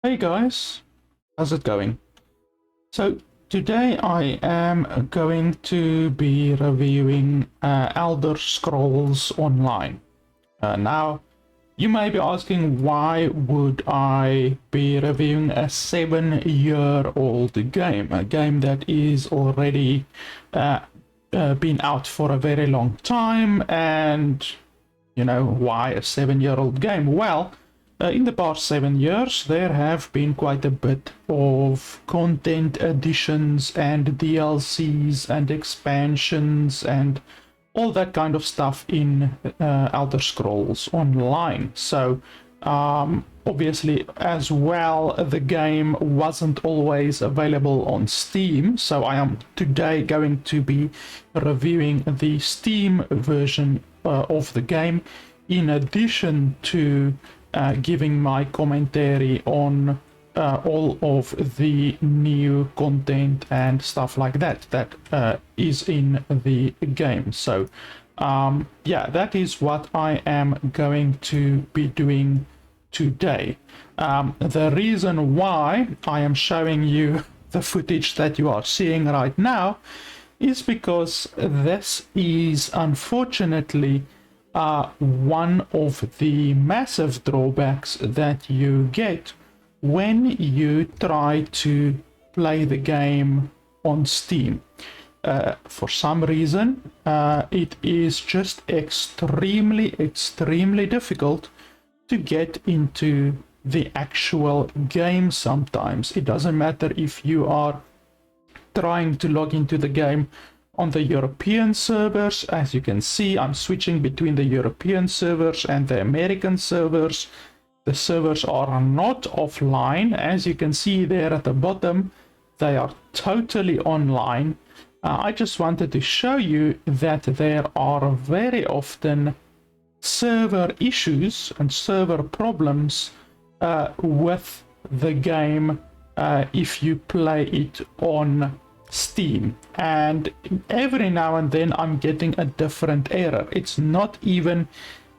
Hey guys, how's it going? So today I am going to be reviewing Elder Scrolls Online. Now, you may be asking, why would I be reviewing a 7-year-old game? A game that is already been out for a very long time, and why a 7-year-old game? Well, in the past 7 years, there have been quite a bit of content additions and DLCs and expansions and all that kind of stuff in Elder Scrolls Online. So, obviously, as well, the game wasn't always available on Steam. So I am today going to be reviewing the Steam version of the game, in addition to giving my commentary on all of the new content and stuff like that is in the game. So yeah, that is what I am going to be doing today. The reason why I am showing you the footage that you are seeing right now is because this is unfortunately one of the massive drawbacks that you get when you try to play the game on Steam. For some reason, it is just extremely difficult to get into the actual game sometimes. It doesn't matter if you are trying to log into the game on the European servers. As you can see, I'm switching between the European servers and the American servers. The servers are not offline. As you can see there at the bottom, they are totally online. I just wanted to show you that there are very often server issues and server problems with the game if you play it on Steam, and every now and then I'm getting a different error. It's not even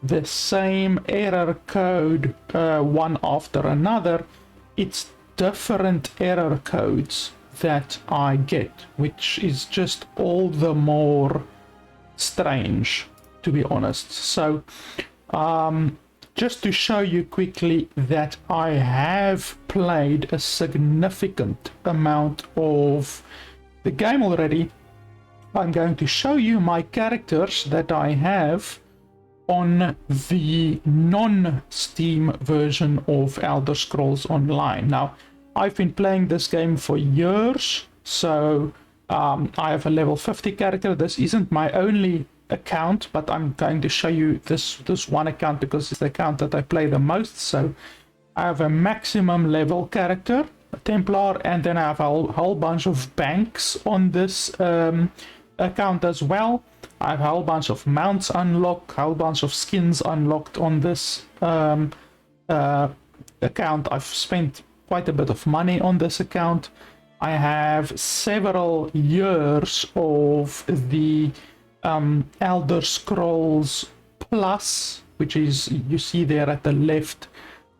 the same error code one after another. It's different error codes that I get, which is just all the more strange, to be honest. So just to show you quickly that I have played a significant amount of the game already, I'm going to show you my characters that I have on the non-Steam version of Elder Scrolls Online. Now, I've been playing this game for years, so I have a level 50 character. This isn't my only account, but I'm going to show you this one account because it's the account that I play the most. So I have a maximum level character, a Templar, and then I have a whole bunch of banks on this account as well. I have a whole bunch of mounts unlocked, a whole bunch of skins unlocked on this account. I've spent quite a bit of money on this account. I have several years of the Elder Scrolls Plus, which is, you see there at the left,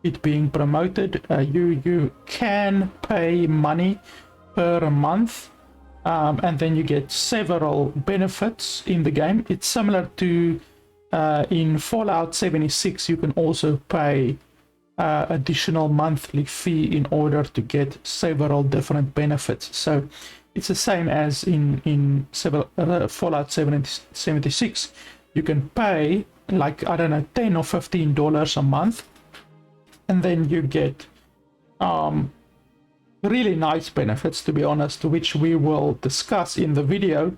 it being promoted. You can pay money per month, and then you get several benefits in the game. It's similar to in Fallout 76. You can also pay additional monthly fee in order to get several different benefits. So it's the same as in Fallout 76. You can pay, like, I don't know, $10 or $15 a month, and then you get really nice benefits, to be honest, which we will discuss in the video.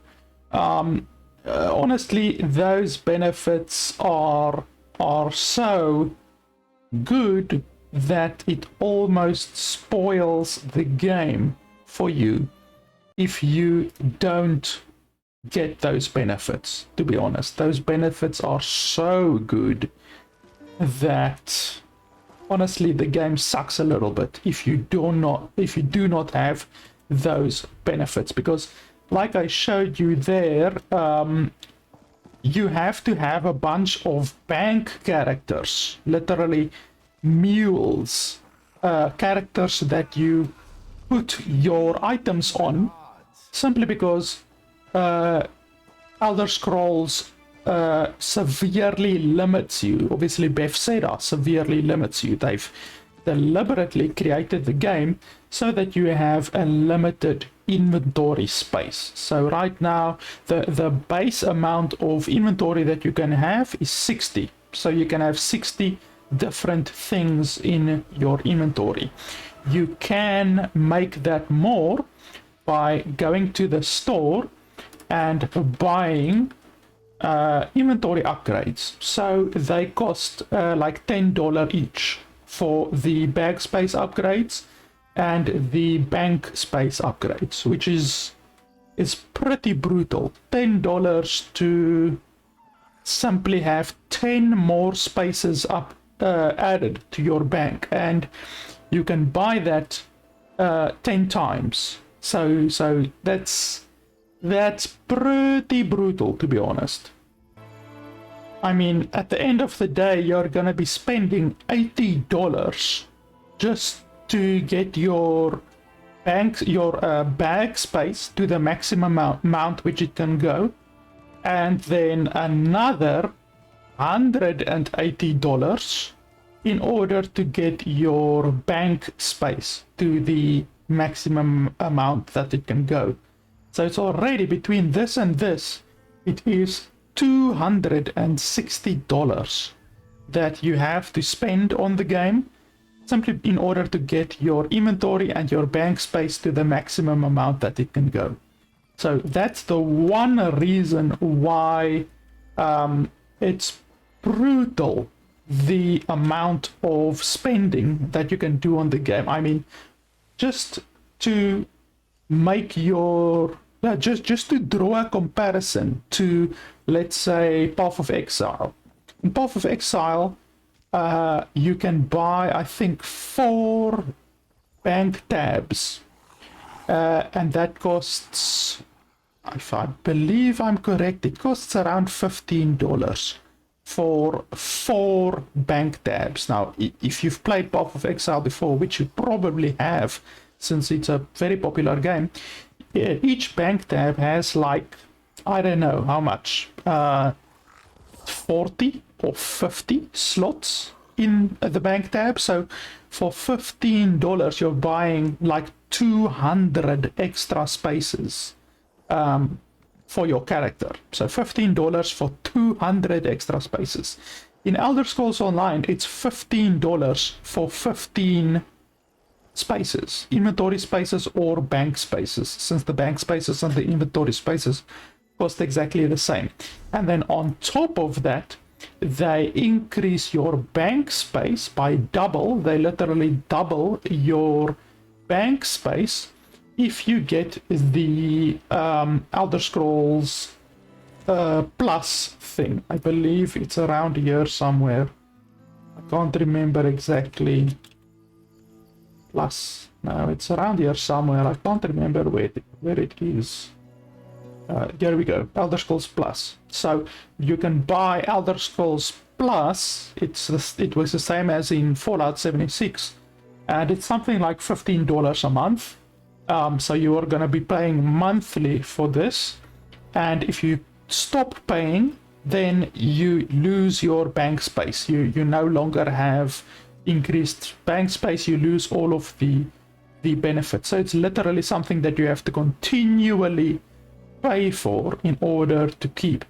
Honestly, those benefits are so good that it almost spoils the game for you if you don't get those benefits. To be honest, those benefits are so good that honestly the game sucks a little bit if you do not have those benefits, because like I showed you there, you have to have a bunch of bank characters, literally mules, characters that you put your items on, simply because Elder Scrolls severely limits you. Obviously, Bethesda severely limits you. They've deliberately created the game so that you have a limited inventory space. So right now, the base amount of inventory that you can have is 60. So you can have 60 different things in your inventory. You can make that more by going to the store and buying inventory upgrades. So they cost like $10 each for the bag space upgrades and the bank space upgrades, which is pretty brutal. $10 to simply have 10 more spaces up added to your bank, and you can buy that 10 times. So that's pretty brutal, to be honest. I mean, at the end of the day, you're gonna be spending $80 just to get your bag space to the maximum amount which it can go, and then another $180 in order to get your bank space to the maximum amount that it can go. So it's already, between this and this, it is $260 that you have to spend on the game simply in order to get your inventory and your bank space to the maximum amount that it can go. So that's the one reason why it's brutal, the amount of spending that you can do on the game. I mean, just to make your just to draw a comparison to, let's say, Path of Exile. In Path of Exile, you can buy, I think, 4 bank tabs, and that costs, if I believe I'm correct, it costs around $15 for 4 bank tabs. Now, if you've played Path of Exile before, which you probably have, since it's a very popular game, each bank tab has, like, I don't know how much, 40 or 50 slots in the bank tab. So for $15 you're buying like 200 extra spaces for your character. So $15 for 200 extra spaces. In Elder Scrolls Online, it's $15 for 15 spaces, inventory spaces or bank spaces, since the bank spaces and the inventory spaces cost exactly the same. And then on top of that, they increase your bank space by double. They literally double your bank space if you get the Elder Scrolls Plus thing. I believe it's around here somewhere. I can't remember exactly. Plus, no, it's around here somewhere. I can't remember where it is. Here we go, Elder Scrolls Plus. So you can buy Elder Scrolls Plus. It was the same as in Fallout 76, and it's something like $15 a month. So you are going to be paying monthly for this, and if you stop paying, then you lose your bank space. You no longer have increased bank space. You lose all of the benefits. So it's literally something that you have to continually pay for in order to keep.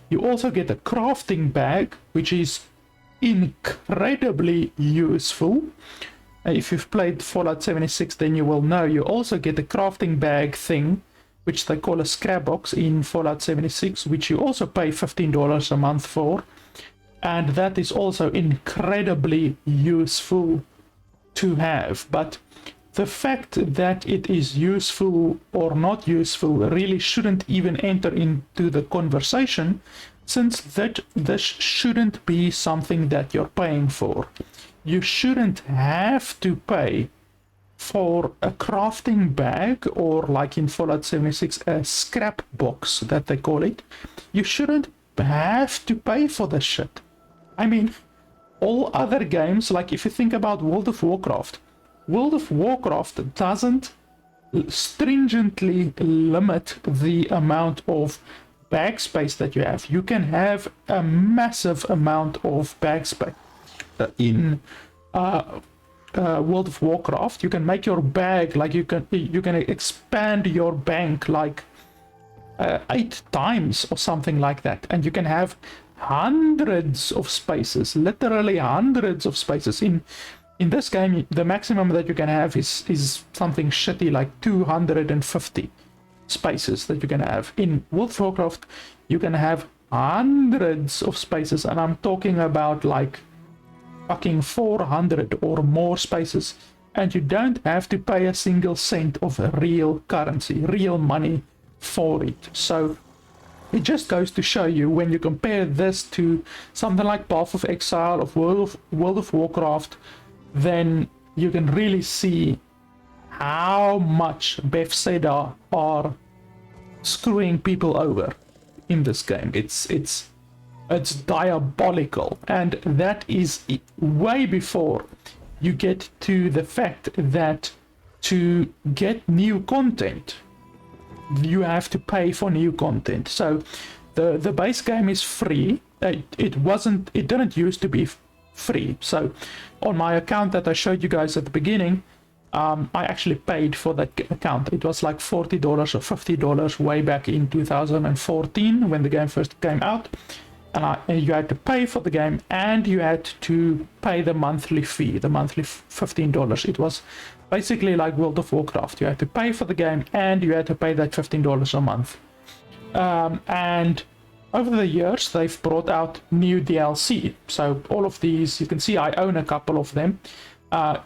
You also get a crafting bag, which is incredibly useful. If you've played Fallout 76, then you will know you also get a crafting bag thing, which they call a scrap box in Fallout 76, which you also pay $15 a month for. And that is also incredibly useful to have. But the fact that it is useful or not useful really shouldn't even enter into the conversation, since this shouldn't be something that you're paying for. You shouldn't have to pay for a crafting bag, or like in Fallout 76, a scrap box that they call it. You shouldn't have to pay for this shit. I mean, all other games, like if you think about World of Warcraft, World of Warcraft doesn't stringently limit the amount of bag space that you have. You can have a massive amount of bag space in World of Warcraft. You can make your bag like you can expand your bank like 8 times or something like that, and you can have hundreds of spaces, literally hundreds of spaces. In this game, the maximum that you can have is something shitty like 250 spaces that you can have. In World of Warcraft, you can have hundreds of spaces, and I'm talking about like fucking 400 or more spaces, and you don't have to pay a single cent of real currency, real money for it. So it just goes to show you, when you compare this to something like Path of Exile of World of Warcraft, then you can really see how much Bethesda are screwing people over in this game. It's diabolical, and that is way before you get to the fact that to get new content you have to pay for new content. So the base game is free. It didn't used to be free. So on my account that I showed you guys at the beginning, I actually paid for that account. It was like $40 or $50 way back in 2014 when the game first came out, and you had to pay for the game, and you had to pay the monthly fee, the monthly $15. It was basically like World of Warcraft. You had to pay for the game, and you had to pay that $15 a month. And over the years, they've brought out new DLC. So all of these, you can see I own a couple of them.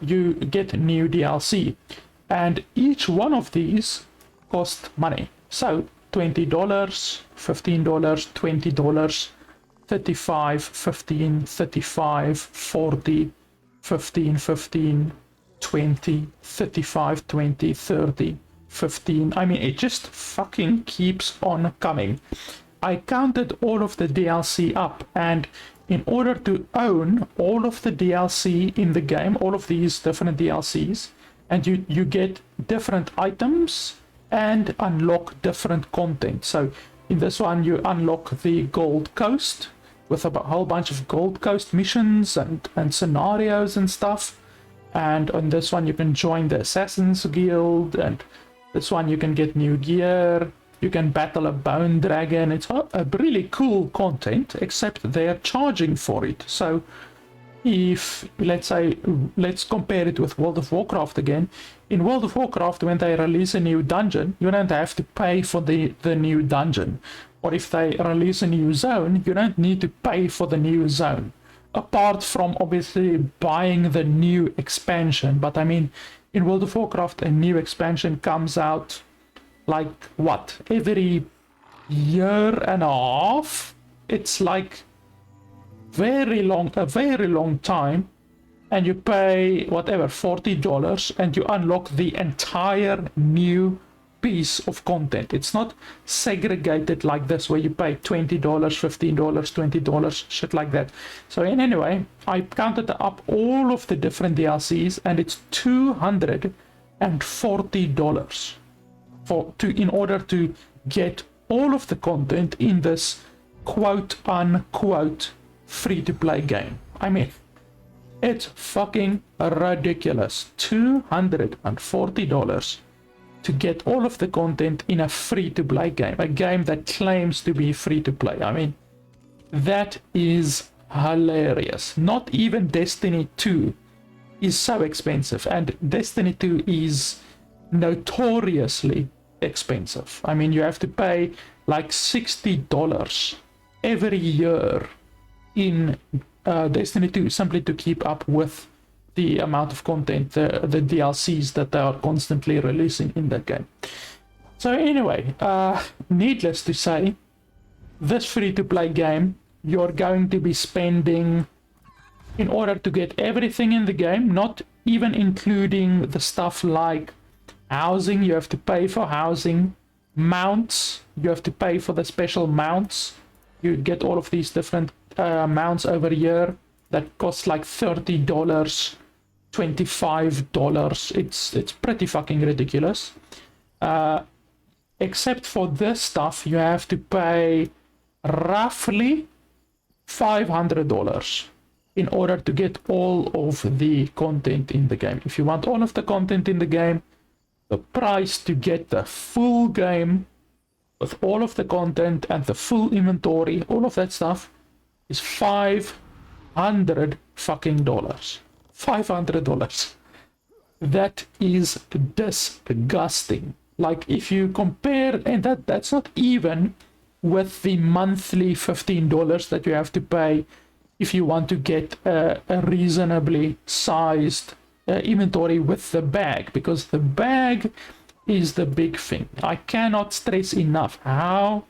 You get new DLC, and each one of these cost money. So $20, $15, $20, 35, 15, 35, 40, 15, 15, 20, 35, 20, 30, 15. I mean, it just fucking keeps on coming. I counted all of the DLC up, and in order to own all of the DLC in the game, all of these different DLCs, and you get different items and unlock different content. So in this one, you unlock the Gold Coast with a whole bunch of Gold Coast missions and scenarios and stuff. And on this one, you can join the Assassin's Guild, and this one you can get new gear. You can battle a bone dragon. It's a really cool content, except they're charging for it. So if, let's compare it with World of Warcraft again. In World of Warcraft, when they release a new dungeon, you don't have to pay for the new dungeon. Or if they release a new zone, you don't need to pay for the new zone. Apart from obviously buying the new expansion. But I mean, in World of Warcraft, a new expansion comes out like what, every year and a half? It's like a very long time, and you pay whatever $40 and you unlock the entire new piece of content. It's not segregated like this where you pay $20, $15, $20, shit like that. So anyway, I counted up all of the different DLCs, and it's $240 in order to get all of the content in this quote unquote free to play game. I mean, it's fucking ridiculous. $240 to get all of the content in a free to play game, a game that claims to be free to play. I mean, that is hilarious. Not even Destiny 2 is so expensive, and Destiny 2 is notoriously expensive. I mean, you have to pay like $60 every year in Destiny 2 simply to keep up with the amount of content, the DLCs that they are constantly releasing in that game. So anyway, needless to say, this free-to-play game, you're going to be spending, in order to get everything in the game, not even including the stuff like housing, you have to pay for housing, mounts, you have to pay for the special mounts. You get all of these different mounts over here that cost like $30 $25. It's pretty fucking ridiculous. Except for this stuff, you have to pay roughly $500 in order to get all of the content in the game. If you want all of the content in the game, the price to get the full game with all of the content and the full inventory, all of that stuff, is $500 fucking dollars. $500. That is disgusting. Like, if you compare, and that's not even with the monthly $15 that you have to pay if you want to get a reasonably sized inventory with the bag, because the bag is the big thing. I cannot stress enough how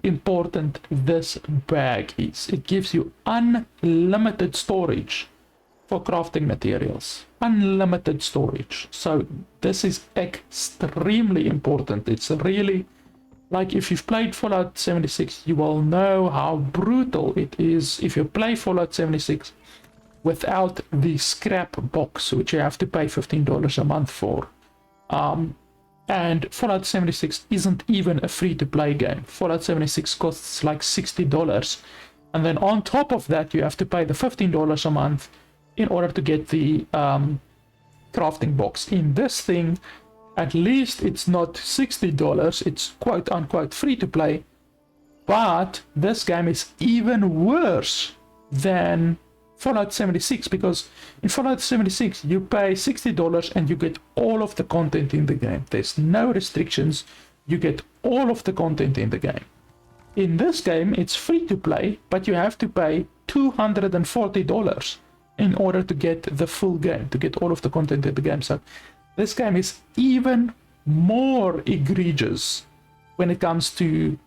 important this bag is. It gives you unlimited storage for crafting materials. Unlimited storage. So this is extremely important. It's really, like, if you've played Fallout 76, you will know how brutal it is if you play Fallout 76 without the scrap box, which you have to pay $15 a month for. And Fallout 76 isn't even a free-to-play game. Fallout 76 costs like $60. And then on top of that, you have to pay the $15 a month in order to get the crafting box. In this thing, at least it's not $60. It's quote-unquote free-to-play. But this game is even worse than Fallout 76, because in Fallout 76 you pay $60 and you get all of the content in the game. There's no restrictions. You get all of the content in the game. In this game it's free to play, but you have to pay $240 in order to get the full game, to get all of the content in the game. So this game is even more egregious when it comes to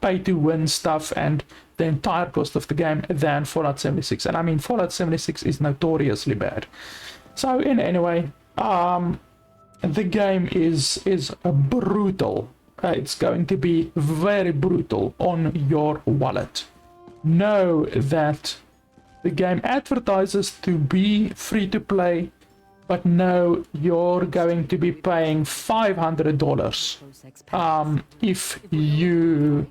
pay to win stuff and the entire cost of the game than Fallout 76. And I mean, Fallout 76 is notoriously bad. So anyway, the game is brutal. It's going to be very brutal on your wallet. Know that the game advertises to be free to play, but no, you're going to be paying $500 if you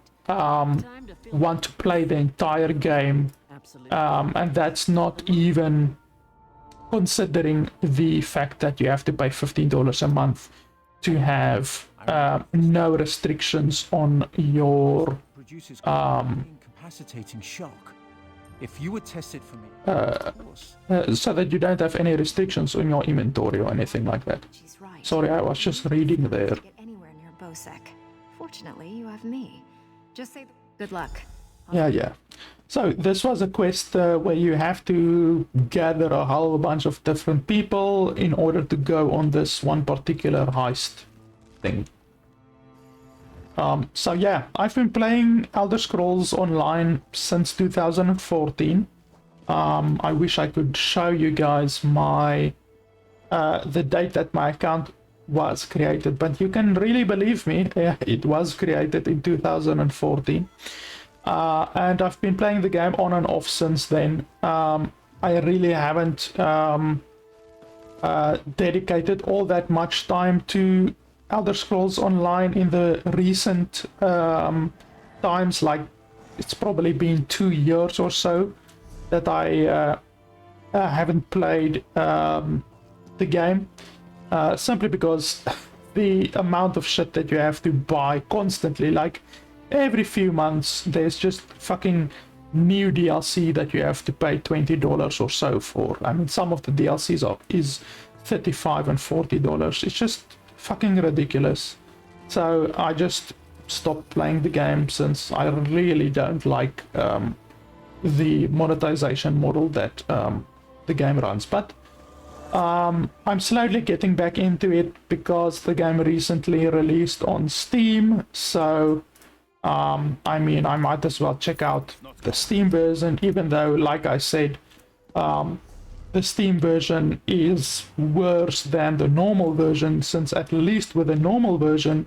want to play the entire game, and that's not even considering the fact that you have to pay $15 a month to have no restrictions on your incapacitating shock. If you would test it for me, so that you don't have any restrictions on your inventory or anything like that. She's right. Sorry, I was just reading there. Get anywhere near Bosek. Fortunately, you have me. Just say good luck. Yeah. So this was a quest where you have to gather a whole bunch of different people in order to go on this one particular heist thing. So yeah, I've been playing Elder Scrolls Online since 2014. I wish I could show you guys my the date that my account was created, but you can really believe me, it was created in 2014. And I've been playing the game on and off since then. I really haven't dedicated all that much time to Elder Scrolls Online in the recent times. Like, it's probably been 2 years or so that I haven't played the game, simply because the amount of shit that you have to buy constantly, like every few months there's just fucking new DLC that you have to pay $20 or so for. I mean, some of the DLCs is $35 and $40. It's just fucking ridiculous. So I just stopped playing the game, since I really don't like the monetization model that the game runs. But I'm slowly getting back into it because the game recently released on Steam. So I mean, I might as well check out the Steam version, even though, like I said, the Steam version is worse than the normal version, since at least with the normal version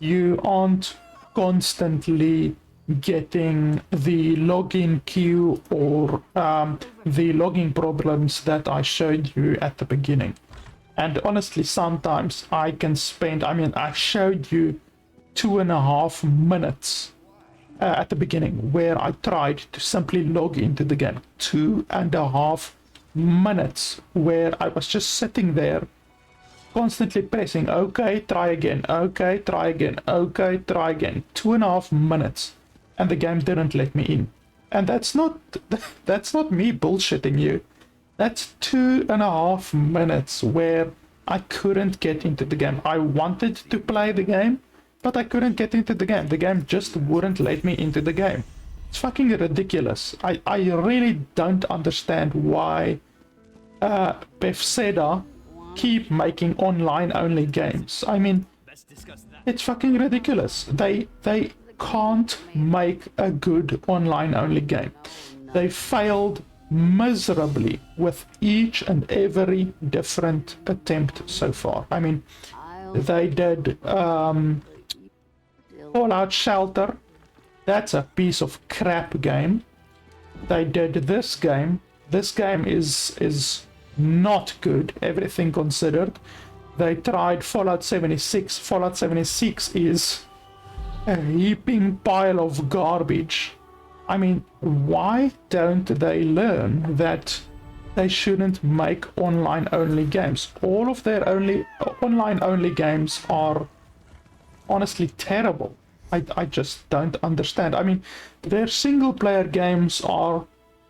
you aren't constantly getting the login queue or the logging problems that I showed you at the beginning. And honestly, sometimes I can spend, I mean, I showed you 2.5 minutes at the beginning where I tried to simply log into the game. 2.5 minutes where I was just sitting there constantly pressing okay, try again, okay, try again, okay, try again. 2.5 minutes, and the game didn't let me in. And that's not me bullshitting you. That's 2.5 minutes where I couldn't get into the game. I wanted to play the game, but I couldn't get into the game. The game just wouldn't let me into the game. It's fucking ridiculous. I really don't understand why Bethesda keep making online-only games. I mean, it's fucking ridiculous. They can't make a good online-only game. They failed miserably with each and every different attempt so far. I mean, they did Fallout Shelter. That's a piece of crap game. They did this game. This game is not good, everything considered. They tried Fallout 76. Fallout 76 is a heaping pile of garbage. I mean, why don't they learn that they shouldn't make online-only games? All of their online-only games are honestly terrible. I just don't understand. I mean, their single-player games are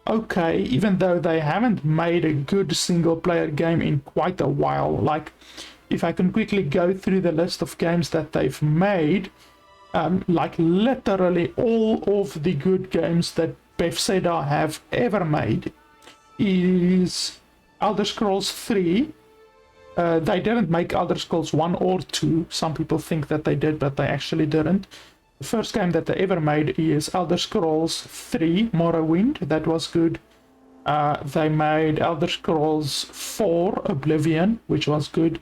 okay, even though they haven't made a good single-player game in quite a while. Like, if I can quickly go through the list of games that they've made, like literally all of the good games that Bethesda have ever made is Elder Scrolls 3. They didn't make Elder Scrolls 1 or 2. Some people think that they did, but they actually didn't. The first game that they ever made is Elder Scrolls 3 Morrowind. That was good. They made Elder Scrolls 4 Oblivion, which was good.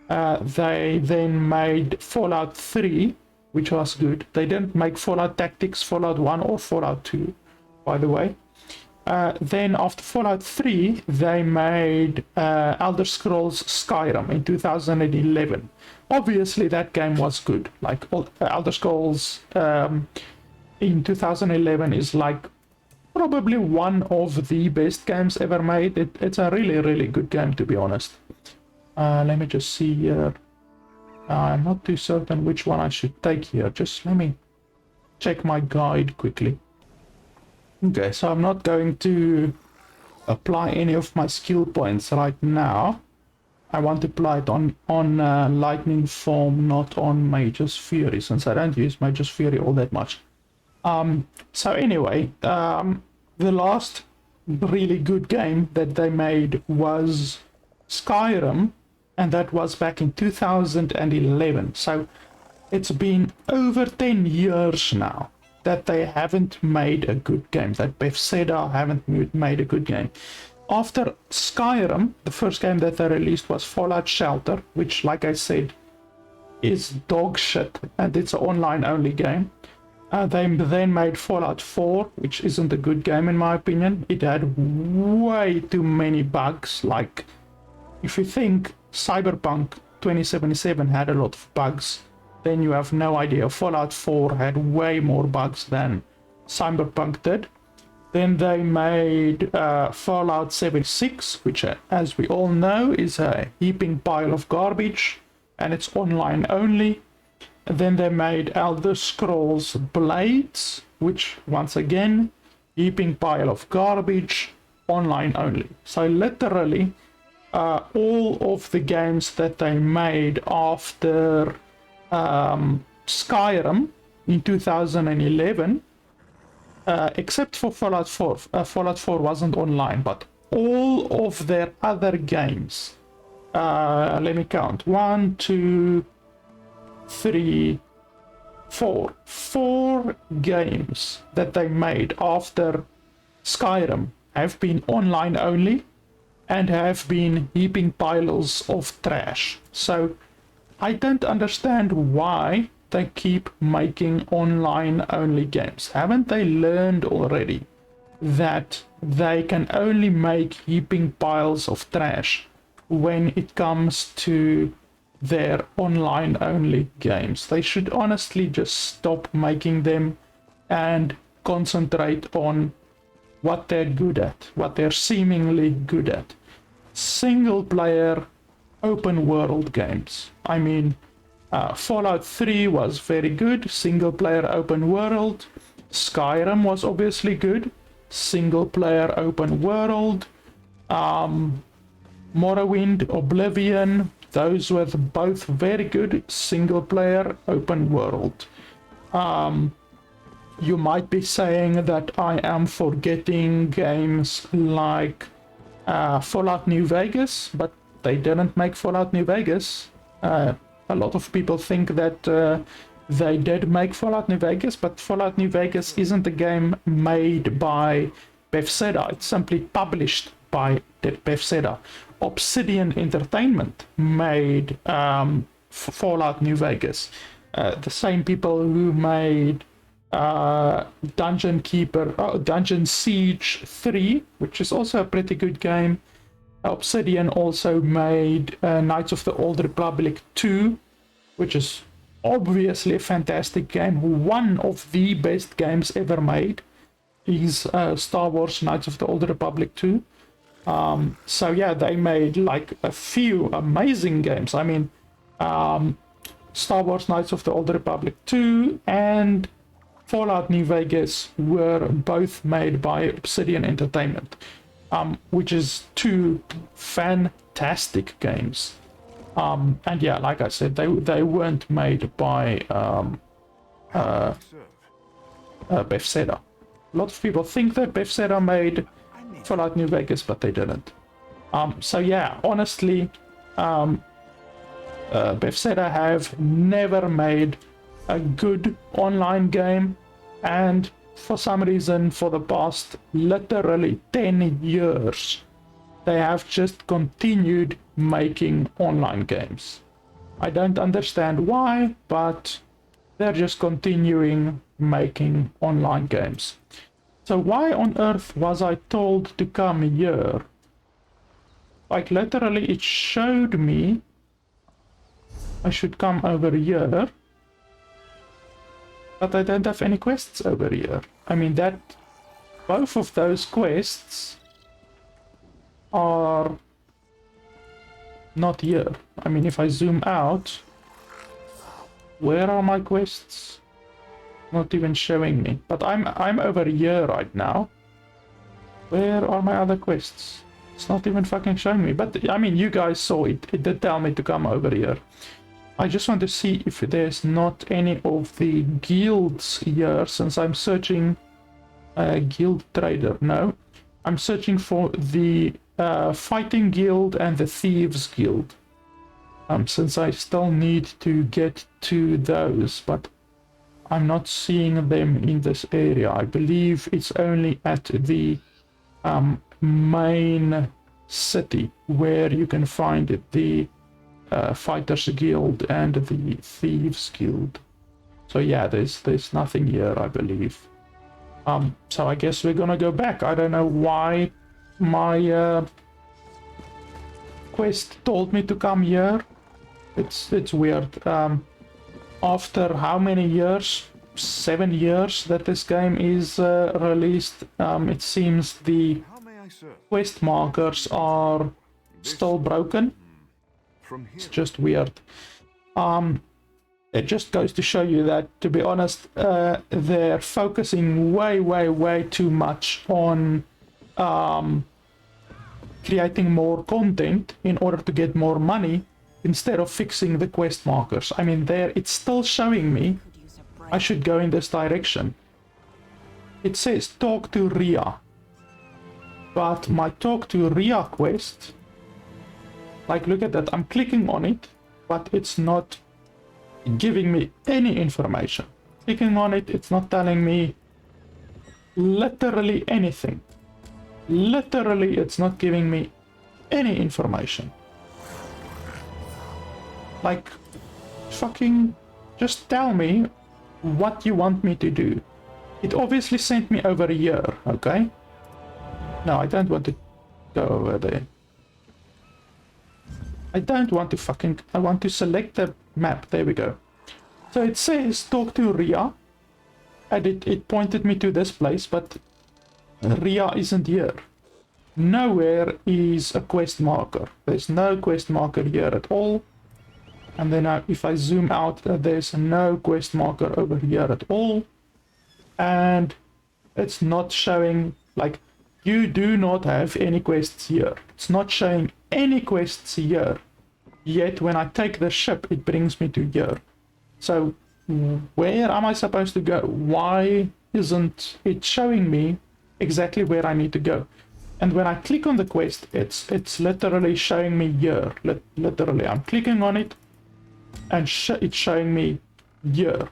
They then made Fallout 3, which was good. They didn't make Fallout Tactics, Fallout 1 or Fallout 2, by the way. Then after Fallout 3, they made Elder Scrolls Skyrim in 2011. Obviously, that game was good. Like, Elder Scrolls in 2011 is like probably one of the best games ever made. It's a really, really good game, to be honest. Let me just see here. I'm not too certain which one I should take here. Just let me check my guide quickly. Okay, so I'm not going to apply any of my skill points right now. I want to apply it on Lightning Form, not on Mage's Fury, since I don't use Mage's Fury all that much. So anyway, the last really good game that they made was Skyrim, and that was back in 2011. So it's been over 10 years now that they haven't made a good game, that Bethesda haven't made a good game. After Skyrim, the first game that they released was Fallout Shelter, which, like I said, is dog shit, and it's an online-only game. They then made Fallout 4, which isn't a good game in my opinion. It had way too many bugs. Like, if you think Cyberpunk 2077 had a lot of bugs, then you have no idea. Fallout 4 had way more bugs than Cyberpunk did. Then they made Fallout 76, which, as we all know, is a heaping pile of garbage, and it's online only. And then they made Elder Scrolls Blades, which, once again, heaping pile of garbage, online only. So literally, all of the games that they made after Skyrim in 2011, except for Fallout 4. Fallout 4 wasn't online, but all of their other games, let me count, 1, 2, 3, 4. 4 games that they made after Skyrim have been online only and have been heaping piles of trash. So I don't understand why they keep making online-only games? Haven't they learned already that they can only make heaping piles of trash when it comes to their online-only games? They should honestly just stop making them and concentrate on what they're good at, what they're seemingly good at. Single-player open-world games. I mean, Fallout 3 was very good, single-player open world. Skyrim was obviously good, single-player open world. Morrowind, Oblivion, those were both very good single-player open world. You might be saying that I am forgetting games like Fallout New Vegas, but they didn't make Fallout New Vegas. A lot of people think that they did make Fallout New Vegas, but Fallout New Vegas isn't a game made by Bethesda. It's simply published by Bethesda. Obsidian Entertainment made Fallout New Vegas. The same people who made Dungeon Siege 3, which is also a pretty good game. Obsidian also made Knights of the Old Republic 2, which is obviously a fantastic game. One of the best games ever made is Star Wars Knights of the Old Republic 2. So yeah, they made like a few amazing games. I mean, Star Wars Knights of the Old Republic 2 and Fallout New Vegas were both made by Obsidian Entertainment, which is two fantastic games. And yeah, like I said, they weren't made by Bethesda. A lot of people think that Bethesda made Fallout New Vegas, but they didn't. So yeah, honestly, Bethesda have never made a good online game, and for some reason, for the past literally 10 years, they have just continued making online games. I don't understand why, but they're just continuing making online games. So why on earth was I told to come here? Like literally it showed me I should come over here, but I don't have any quests over here. I mean, that both of those quests are not here. I mean, if I zoom out, where are my quests? Not even showing me. But I'm over here right now. Where are my other quests? It's not even fucking showing me. But I mean, you guys saw it. It did tell me to come over here. I just want to see if there's not any of the guilds here, since I'm searching guild trader. No, I'm searching for the fighting guild and the thieves guild, since I still need to get to those, but I'm not seeing them in this area. I believe it's only at the main city where you can find the Fighters Guild and the Thieves Guild. So yeah, there's nothing here, I believe. So I guess we're gonna go back. I don't know why my quest told me to come here. It's weird. After how many years? 7 years that this game is released, it seems the quest markers are still broken. It's just weird. It just goes to show you that, to be honest, they're focusing way too much on creating more content in order to get more money instead of fixing the quest markers. I mean, it's still showing me I should go in this direction. It says talk to Ria, but my talk to Ria quest, like, look at that, I'm clicking on it, but it's not giving me any information. Clicking on it, it's not telling me literally anything. Literally, it's not giving me any information. Like, fucking Just tell me what you want me to do. It obviously sent me over here, okay? No, I don't want to go over there. I don't want to fucking... I want to select the map. There we go. So it says talk to Ria. And it pointed me to this place, but Ria isn't here. Nowhere is a quest marker. There's no quest marker here at all. And then if I zoom out, there's no quest marker over here at all. And it's not showing, like, you do not have any quests here. It's not showing any quests here. Yet when I take the ship, it brings me to here. So where am I supposed to go? Why isn't it showing me exactly where I need to go? And when I click on the quest, it's literally showing me here. Literally, I'm clicking on it, and it's showing me here.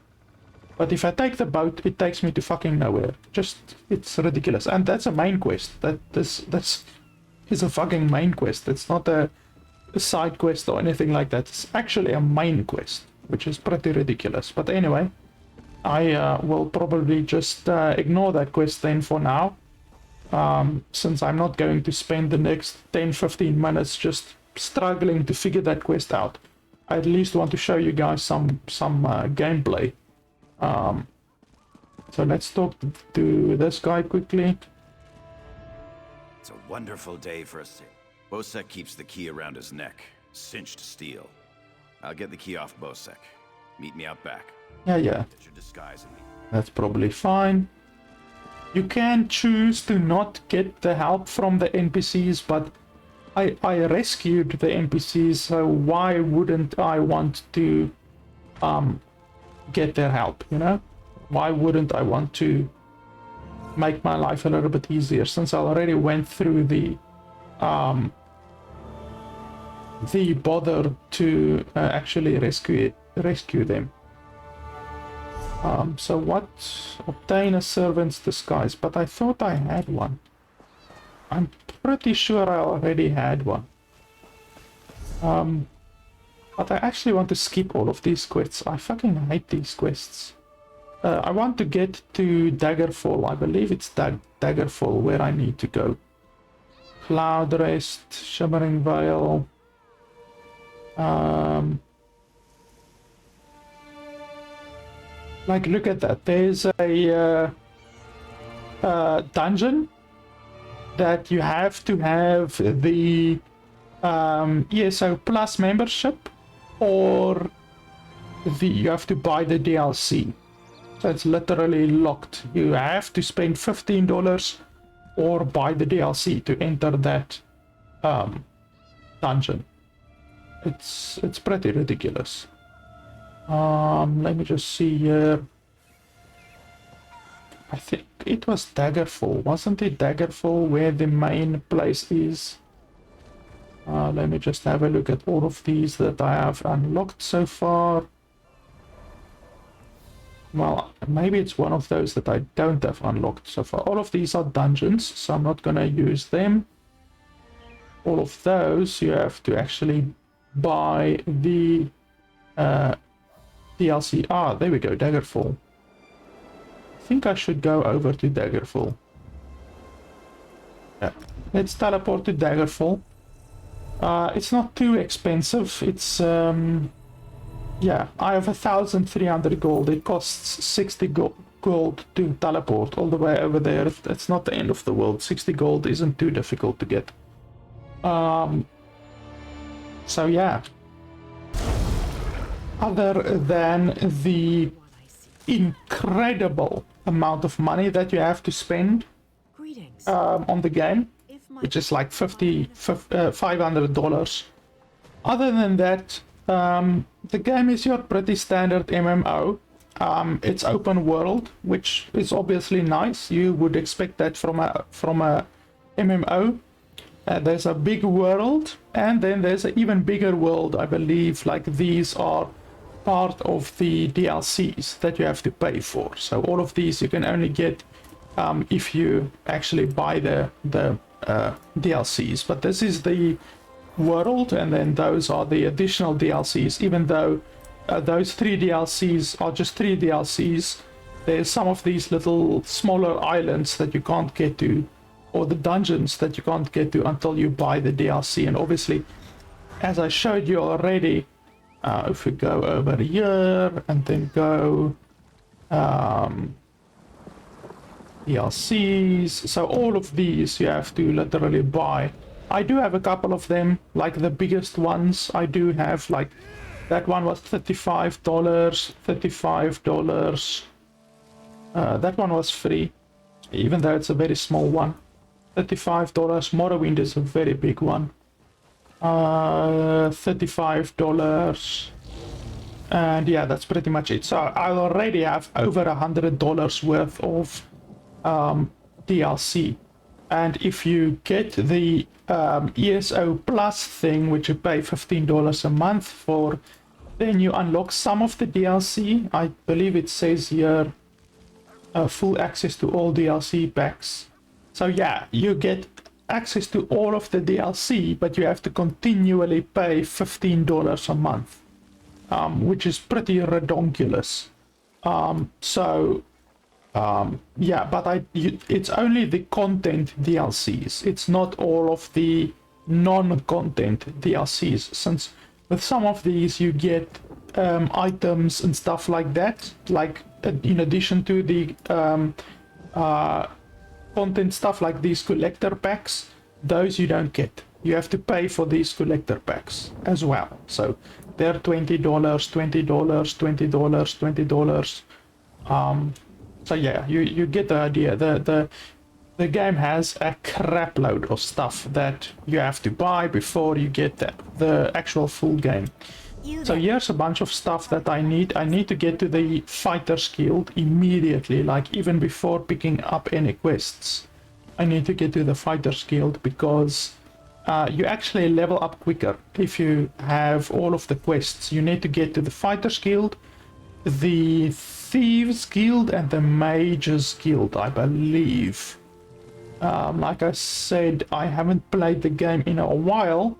But if I take the boat, it takes me to fucking nowhere. Just, it's ridiculous. And that's a main quest. This is a fucking main quest. It's not a side quest or anything like that. It's actually a main quest, which is pretty ridiculous. But anyway, I will probably just ignore that quest then for now. Since I'm not going to spend the next 10-15 minutes just struggling to figure that quest out. I at least want to show you guys some gameplay. So let's talk to this guy quickly. It's a wonderful day for us. Bosek keeps the key around his neck, cinched steel. I'll get the key off Bosek. Meet me out back. Yeah. Get your disguise in me. That's probably fine. You can choose to not get the help from the NPCs, but I rescued the NPCs, so why wouldn't I want to get their help, you know? Why wouldn't I want to make my life a little bit easier, since I already went through the bother to actually rescue them. So what? Obtain a servant's disguise, but I thought I had one. I'm pretty sure I already had one. But I actually want to skip all of these quests. I fucking hate these quests. I want to get to Daggerfall. I believe it's Daggerfall where I need to go. Cloud Rest, Shimmering Veil. Like, look at that. There's a dungeon that you have to have the ESO Plus membership, or you have to buy the DLC. So it's literally locked. You have to spend $15 or buy the DLC to enter that dungeon. It's pretty ridiculous. Let me just see here. I think it was Daggerfall, wasn't it? Daggerfall where the main place is. Let me just have a look at all of these that I have unlocked so far. Well, maybe it's one of those that I don't have unlocked so far. All of these are dungeons, so I'm not gonna use them. All of those you have to actually buy the DLC. Ah, there we go, Daggerfall. I think I should go over to Daggerfall. Yeah, let's teleport to Daggerfall. It's not too expensive. It's yeah, I have 1,300 gold. It costs 60 gold to teleport all the way over there. It's not the end of the world. 60 gold isn't too difficult to get. So yeah. Other than the incredible amount of money that you have to spend on the game, which is like $500. Other than that, the game is your pretty standard MMO. It's open world, which is obviously nice. You would expect that from a MMO. There's a big world, and then there's an even bigger world, I believe. Like, these are part of the DLCs that you have to pay for. So all of these you can only get if you actually buy the DLCs. But this is the world, and then those are the additional DLCs, even though those 3 DLCs are just 3 DLCs. There's some of these little smaller islands that you can't get to, or the dungeons that you can't get to until you buy the DLC. And obviously, as I showed you already, if we go over here and then go DLCs, so all of these you have to literally buy. I do have a couple of them, like the biggest ones. I do have, like, that one was $35, $35. That one was free, even though it's a very small one. $35. Morrowind is a very big one. $35. And yeah, that's pretty much it. So I already have over $100 worth of DLC. And if you get the ESO Plus thing, which you pay $15 a month for, then you unlock some of the DLC. I believe it says here full access to all DLC packs. So yeah, you get access to all of the DLC, but you have to continually pay $15 a month, which is pretty redonkulous. Yeah, but it's only the content DLCs. It's not all of the non-content DLCs, since with some of these you get items and stuff like that, like in addition to the content stuff, like these collector packs, those you don't get. You have to pay for these collector packs as well. So they're $20, $20, $20, $20. So yeah, you get the idea. The game has a crap load of stuff that you have to buy before you get the actual full game. So here's a bunch of stuff that I need. I need to get to the Fighters Guild immediately, like even before picking up any quests. I need to get to the Fighters Guild because you actually level up quicker if you have all of the quests. You need to get to the Fighters Guild, the Thieves Guild, and the Mages Guild, I believe. Like I said, I haven't played the game in a while,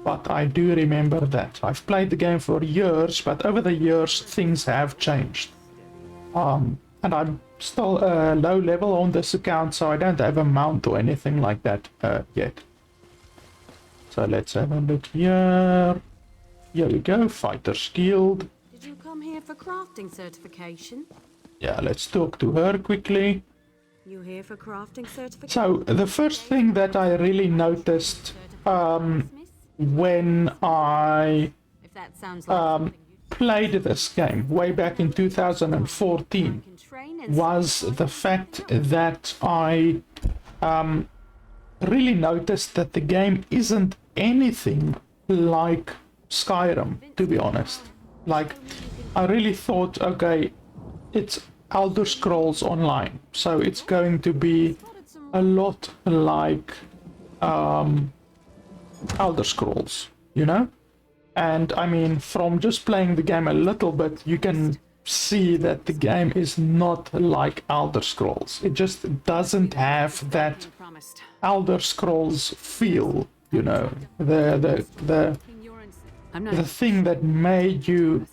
but I do remember that. I've played the game for years, but over the years things have changed. And I'm still low level on this account, so I don't have a mount or anything like that yet. So let's have a look here. Here we go, Fighters Guild. Did you come here for crafting certification? Yeah, let's talk to her quickly. You here for crafting certification? So the first thing that I really noticed when I If that sounds like something you played this game way back in 2014 can train and was the fact that I really noticed that the game isn't anything like Skyrim, to be honest. Like, I really thought, okay, it's Elder Scrolls Online, so it's going to be a lot like Elder Scrolls, you know? And I mean, from just playing the game a little bit, you can see that the game is not like Elder Scrolls. It just doesn't have that promised. Elder Scrolls feel, you know, I'm not the thing that made you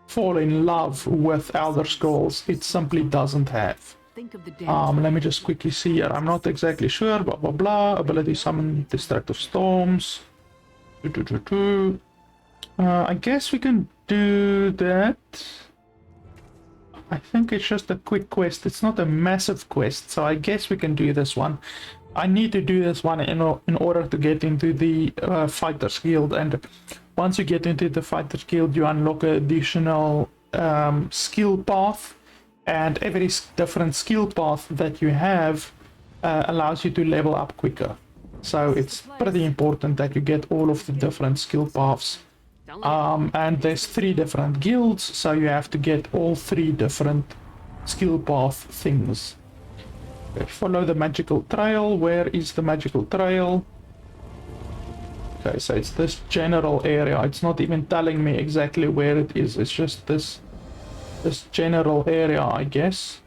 fall in love with Elder Scrolls, it simply doesn't have. Think of the damage. Let me just quickly see here. I'm not exactly sure. Blah blah blah. Ability summon destructive storms. I guess we can do that. I think it's just a quick quest. It's not a massive quest, so I guess we can do this one. I need to do this one in order to get into the Fighters Guild, and once you get into the Fighters Guild, you unlock an additional skill path, and every different skill path that you have allows you to level up quicker. So it's pretty important that you get all of the different skill paths. And there's 3 different guilds, so you have to get all 3 different skill path things. Okay, follow the magical trail. Where is the magical trail? Okay, so it's this general area. It's not even telling me exactly where it is. It's just this general area, I guess.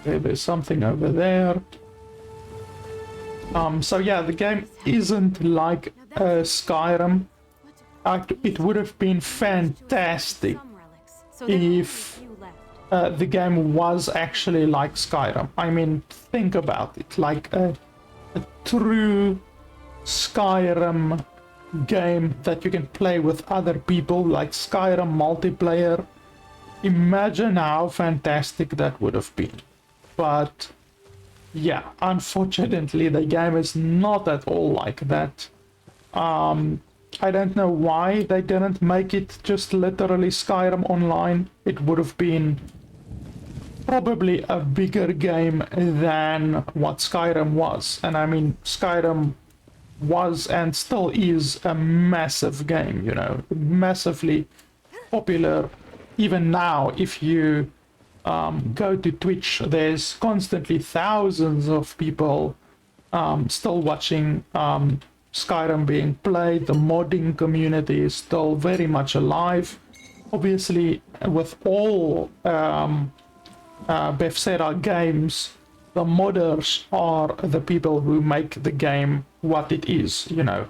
Okay, there's something over there. So yeah, the game isn't like Skyrim. it would have been fantastic Some relics, so there are if only a few left. the game was actually like Skyrim. I mean, think about it, like a true Skyrim game that you can play with other people, like Skyrim multiplayer. Imagine how fantastic that would have been. But yeah, unfortunately the game is not at all like that. I don't know why they didn't make it just literally Skyrim Online. It would have been probably a bigger game than what Skyrim was. And I mean, Skyrim was and still is a massive game, you know, massively popular. Even now, if you go to Twitch, there's constantly thousands of people still watching Skyrim being played. The modding community is still very much alive. Obviously, with all Bethesda games, the modders are the people who make the game what it is, you know.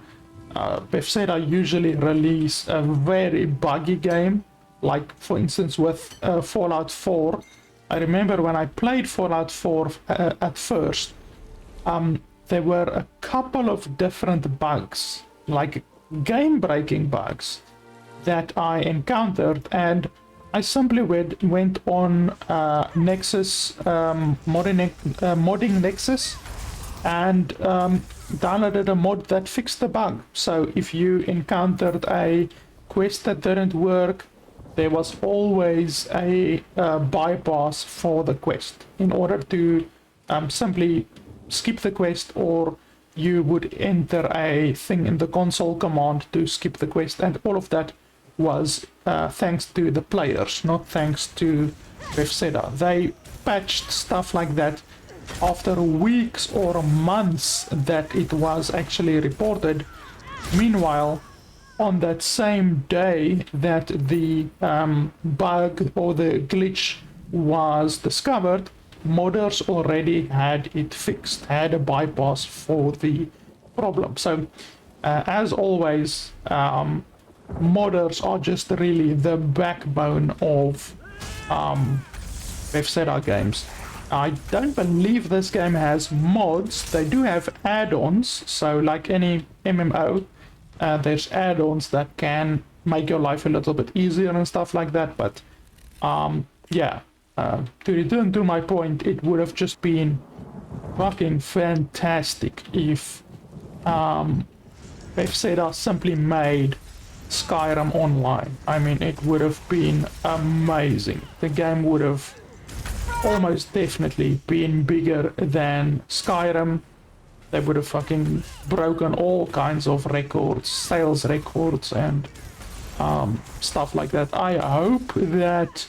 Bethesda usually release a very buggy game, like for instance with Fallout 4. I remember when I played Fallout 4 at first, there were a couple of different bugs, like game-breaking bugs, that I encountered, and I simply went on Nexus, modding Nexus, and downloaded a mod that fixed the bug. So if you encountered a quest that didn't work, there was always a bypass for the quest in order to simply skip the quest, or you would enter a thing in the console command to skip the quest, and all of that was thanks to the players, not thanks to Bethesda. They patched stuff like that after weeks or months that it was actually reported. Meanwhile, on that same day that the bug or the glitch was discovered, modders already had it fixed, had a bypass for the problem. So as always, modders are just really the backbone of Bethesda games. I don't believe this game has mods. They do have add-ons, so like any MMO, there's add-ons that can make your life a little bit easier and stuff like that, but yeah, to return to my point, it would have just been fucking fantastic if Bethesda simply made Skyrim Online. I mean, it would have been amazing. The game would have almost definitely been bigger than Skyrim. They would have fucking broken all kinds of records, sales records, and stuff like that. I hope that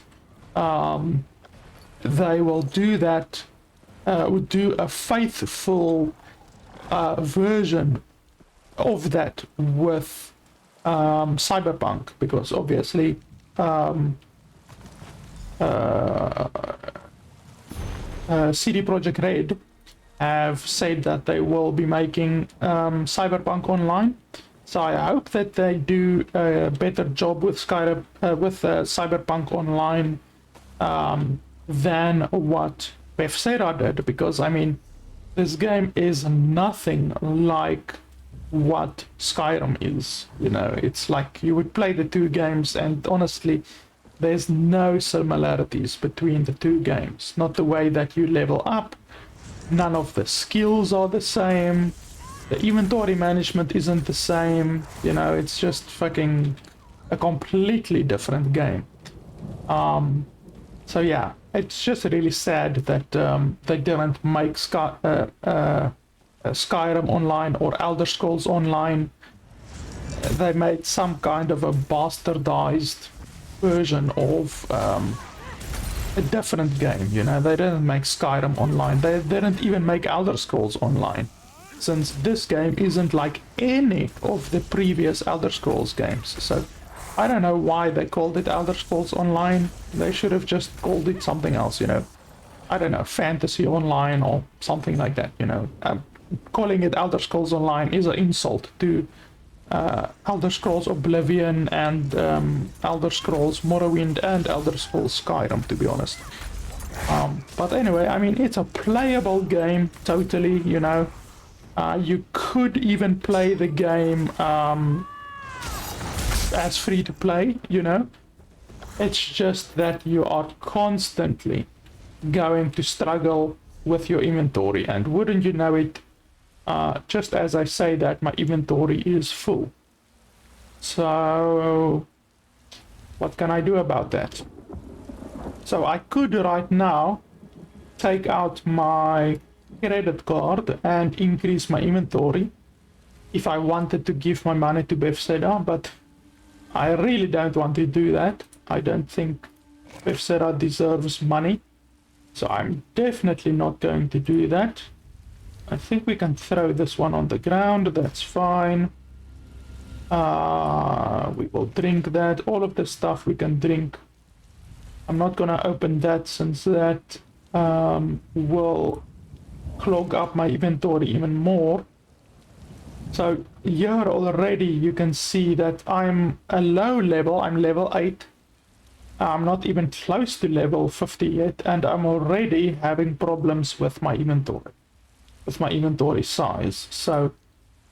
they will do that, do a faithful version of that with Cyberpunk, because obviously CD Projekt Red have said that they will be making Cyberpunk Online. So I hope that they do a better job with Cyberpunk Online than what Bethesda did, because I mean, this game is nothing like what Skyrim is. You know, it's like you would play the two games, and honestly, there's no similarities between the two games. Not the way that you level up, none of the skills are the same, the inventory management isn't the same, you know, it's just fucking a completely different game. So yeah, it's just really sad that they didn't make Skyrim Online or Elder Scrolls Online. They made some kind of a bastardized version of a different game, you know. They didn't make Skyrim Online, they didn't even make Elder Scrolls Online, since this game isn't like any of the previous Elder Scrolls games. So I don't know why they called it Elder Scrolls Online. They should have just called it something else, you know. I don't know, Fantasy Online or something like that, you know. Calling it Elder Scrolls Online is an insult to Elder Scrolls Oblivion and Elder Scrolls Morrowind and Elder Scrolls Skyrim, to be honest. But anyway, I mean, it's a playable game, totally, you know. You could even play the game as free to play, you know. It's just that you are constantly going to struggle with your inventory, and wouldn't you know it, just as I say that, my inventory is full. So what can I do about that? So I could right now take out my credit card and increase my inventory if I wanted to give my money to Bethesda, but I really don't want to do that. I don't think Bethesda deserves money, so I'm definitely not going to do that. I think we can throw this one on the ground, that's fine. We will drink that. All of the stuff we can drink. I'm not gonna open that since that will clog up my inventory even more. So here already you can see that I'm a low level, I'm level 8. I'm not even close to level 50 yet, and I'm already having problems with my inventory size. So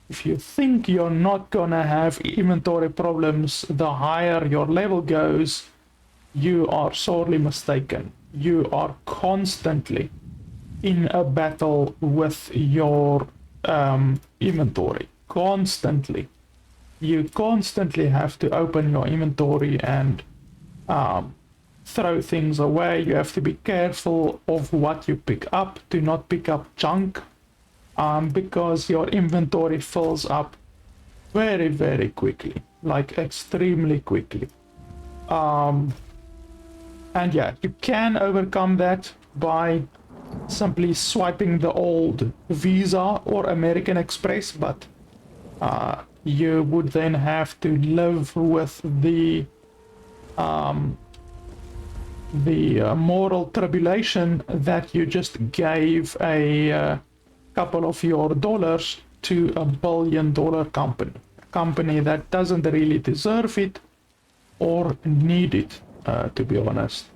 if you think you're not gonna have inventory problems the higher your level goes, you are sorely mistaken. You are constantly in a battle with your inventory. Constantly. You constantly have to open your inventory and throw things away. You have to be careful of what you pick up. Do not pick up junk, because your inventory fills up very, very quickly, like extremely quickly. And yeah, you can overcome that by simply swiping the old Visa or American Express, but you would then have to live with the moral tribulation that you just gave a couple of your dollars to a billion-dollar company. A company that doesn't really deserve it or need it, to be honest.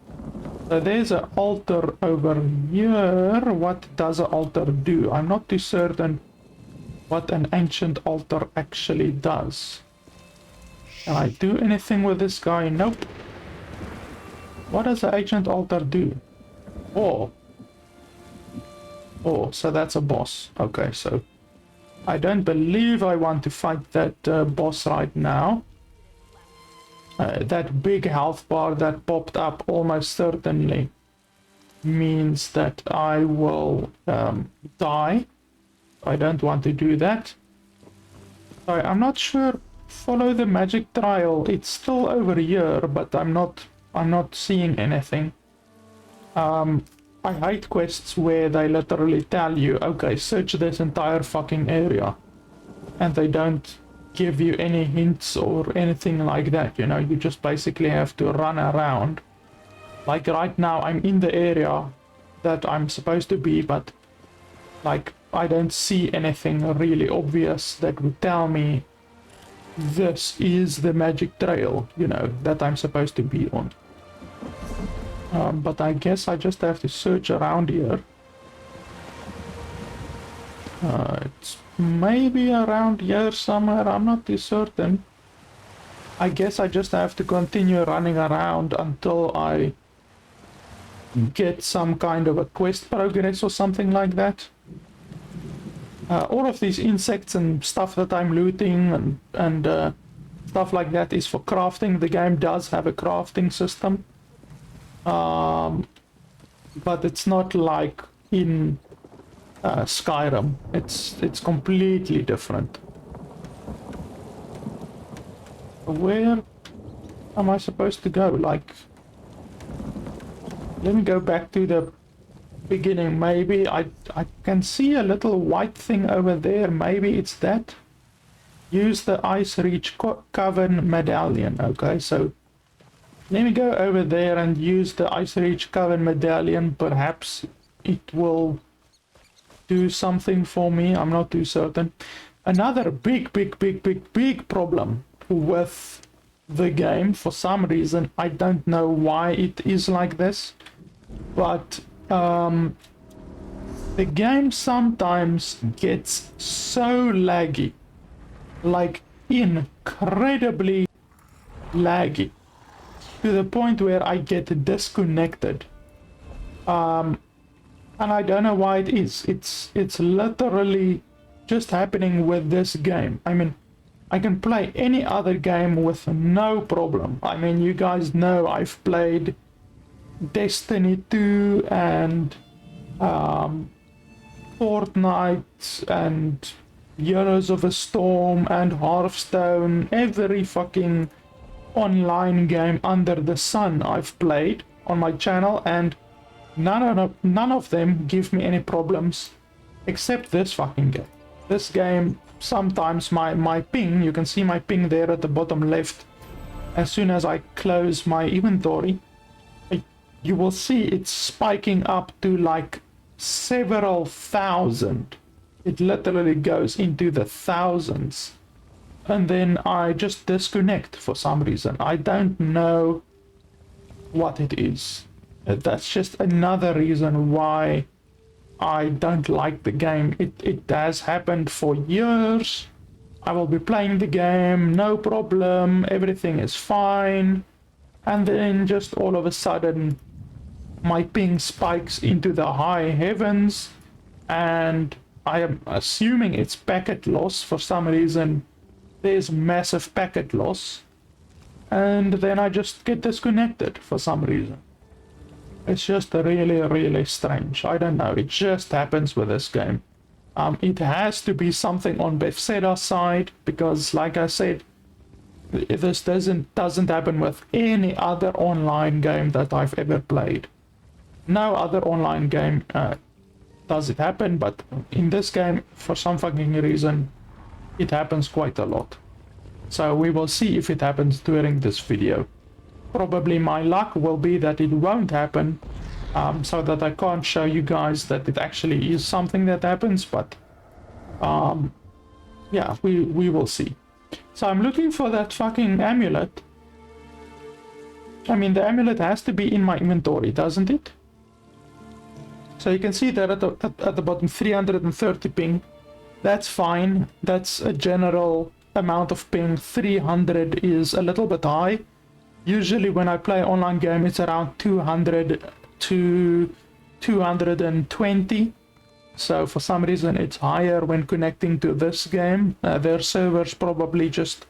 So there's an altar over here. What does an altar do? I'm not too certain what an ancient altar actually does. Can I do anything with this guy? Nope. What does an ancient altar do? Oh. Oh, so that's a boss. Okay, so I don't believe I want to fight that boss right now. That big health bar that popped up almost certainly means that I will die. I don't want to do that. Sorry, I'm not sure. Follow the magic trail. It's still over here, but I'm not seeing anything. I hate quests where they literally tell you, okay, search this entire fucking area, and they don't give you any hints or anything like that, you know. You just basically have to run around. Like right now I'm in the area that I'm supposed to be, but like I don't see anything really obvious that would tell me this is the magic trail, you know, that I'm supposed to be on. But I guess I just have to search around here. It's maybe around here somewhere, I'm not too certain. I guess I just have to continue running around until I get some kind of a quest progress or something like that. All of these insects and stuff that I'm looting and stuff like that is for crafting. The game does have a crafting system. But it's not like in Skyrim. It's completely different. Where am I supposed to go? Like, let me go back to the beginning. Maybe I can see a little white thing over there. Maybe it's that. Use the Ice Reach Cavern Medallion. Okay, so let me go over there and use the Ice Reach Cavern Medallion. Perhaps it will do something for me. I'm not too certain. Another big problem with the game, for some reason, I don't know why it is like this, but the game sometimes gets so laggy, like incredibly laggy, to the point where I get disconnected. And I don't know why it is. It's literally just happening with this game. I mean, I can play any other game with no problem. I mean, you guys know I've played Destiny 2 and Fortnite and Heroes of a Storm and Hearthstone, every fucking online game under the sun I've played on my channel, and none of them give me any problems except this fucking game. This game, sometimes my ping, you can see my ping there at the bottom left, as soon as I close my inventory, you will see it's spiking up to like several thousand. It literally goes into the thousands. And then I just disconnect for some reason. I don't know what it is. That's just another reason why I don't like the game. It has happened for years. I will be playing the game, no problem, everything is fine. And then just all of a sudden, my ping spikes into the high heavens, and I am assuming it's packet loss for some reason. There's massive packet loss, and then I just get disconnected for some reason. It's just really strange. I don't know, it just happens with this game. It has to be something on Bethesda's side, because like I said, this doesn't happen with any other online game that I've ever played. No other online game does it happen, but in this game, for some fucking reason, it happens quite a lot. So we will see if it happens during this video. Probably my luck will be that it won't happen, so that I can't show you guys that it actually is something that happens, but yeah, we will see. So I'm looking for that fucking amulet. I mean, the amulet has to be in my inventory, doesn't it? So you can see that at the bottom, 330 ping. That's fine. That's a general amount of ping. 300 is a little bit high. Usually when I play online game, it's around 200 to 220. So for some reason it's higher when connecting to this game. Their servers probably just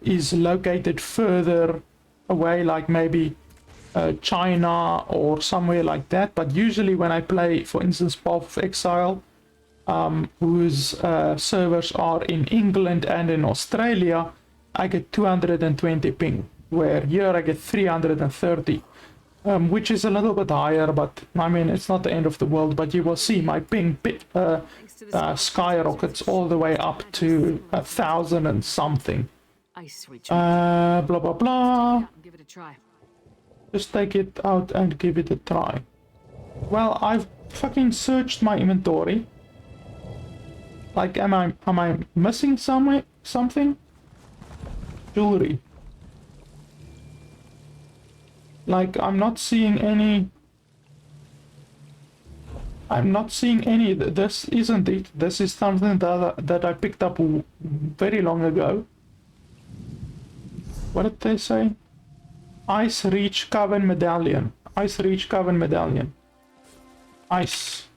is located further away, like maybe China or somewhere like that. But usually when I play, for instance, Path of Exile, whose servers are in England and in Australia, I get 220 ping, where here I get 330, which is a little bit higher, but I mean, it's not the end of the world. But you will see my ping skyrockets all the way up to 1,000 and something. Blah blah blah. Give it a try. Just take it out and give it a try. Well, I've fucking searched my inventory. Like, am I missing something? Jewelry. Like, I'm not seeing any. This isn't it. This is something that I picked up very long ago. What did they say? Ice Reach Coven Medallion. Ice Reach Coven Medallion. Ice.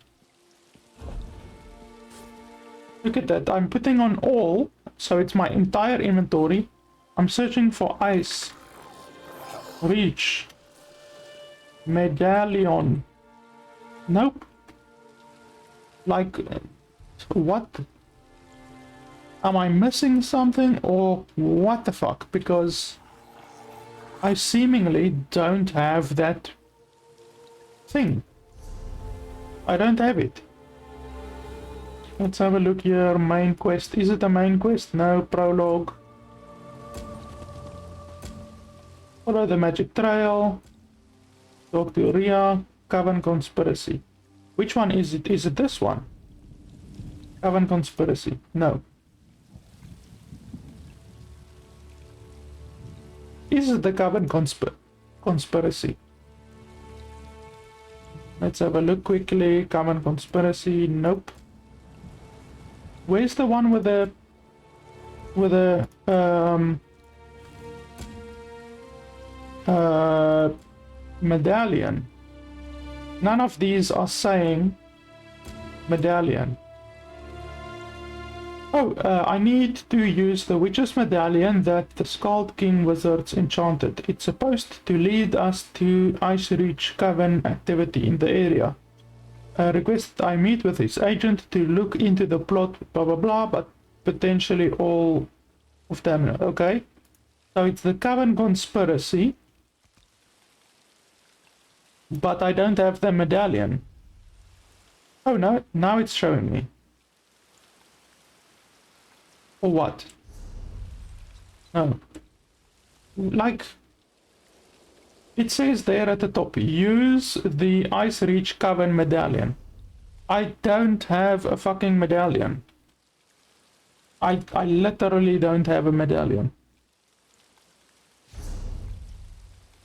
Look at that. I'm putting on all, so it's my entire inventory. I'm searching for Ice Reach Medallion. Nope. Like, what? Am I missing something, or what the fuck? Because I seemingly don't have that thing. I don't have it. Let's have a look here. Main quest. Is it a main quest? No. Prologue. Follow the magic trail. Talk to Rhea. Coven Conspiracy. Which one is it? Is it this one? Coven conspiracy. No. Is it the Coven conspiracy? Let's have a look quickly. Coven conspiracy. Nope. Where's the one with the medallion? None of these are saying medallion. Oh, I need to use the Witch's Medallion that the Scald King Wizards enchanted. It's supposed to lead us to Ice Reach Coven activity in the area. Request I meet with his agent to look into the plot, blah blah blah, but potentially all of them. Okay, so it's the Coven conspiracy, but I don't have the medallion. Oh no, now it's showing me. Or what? No. Like, it says there at the top, use the Ice Reach Coven medallion. I don't have a fucking medallion. I literally don't have a medallion.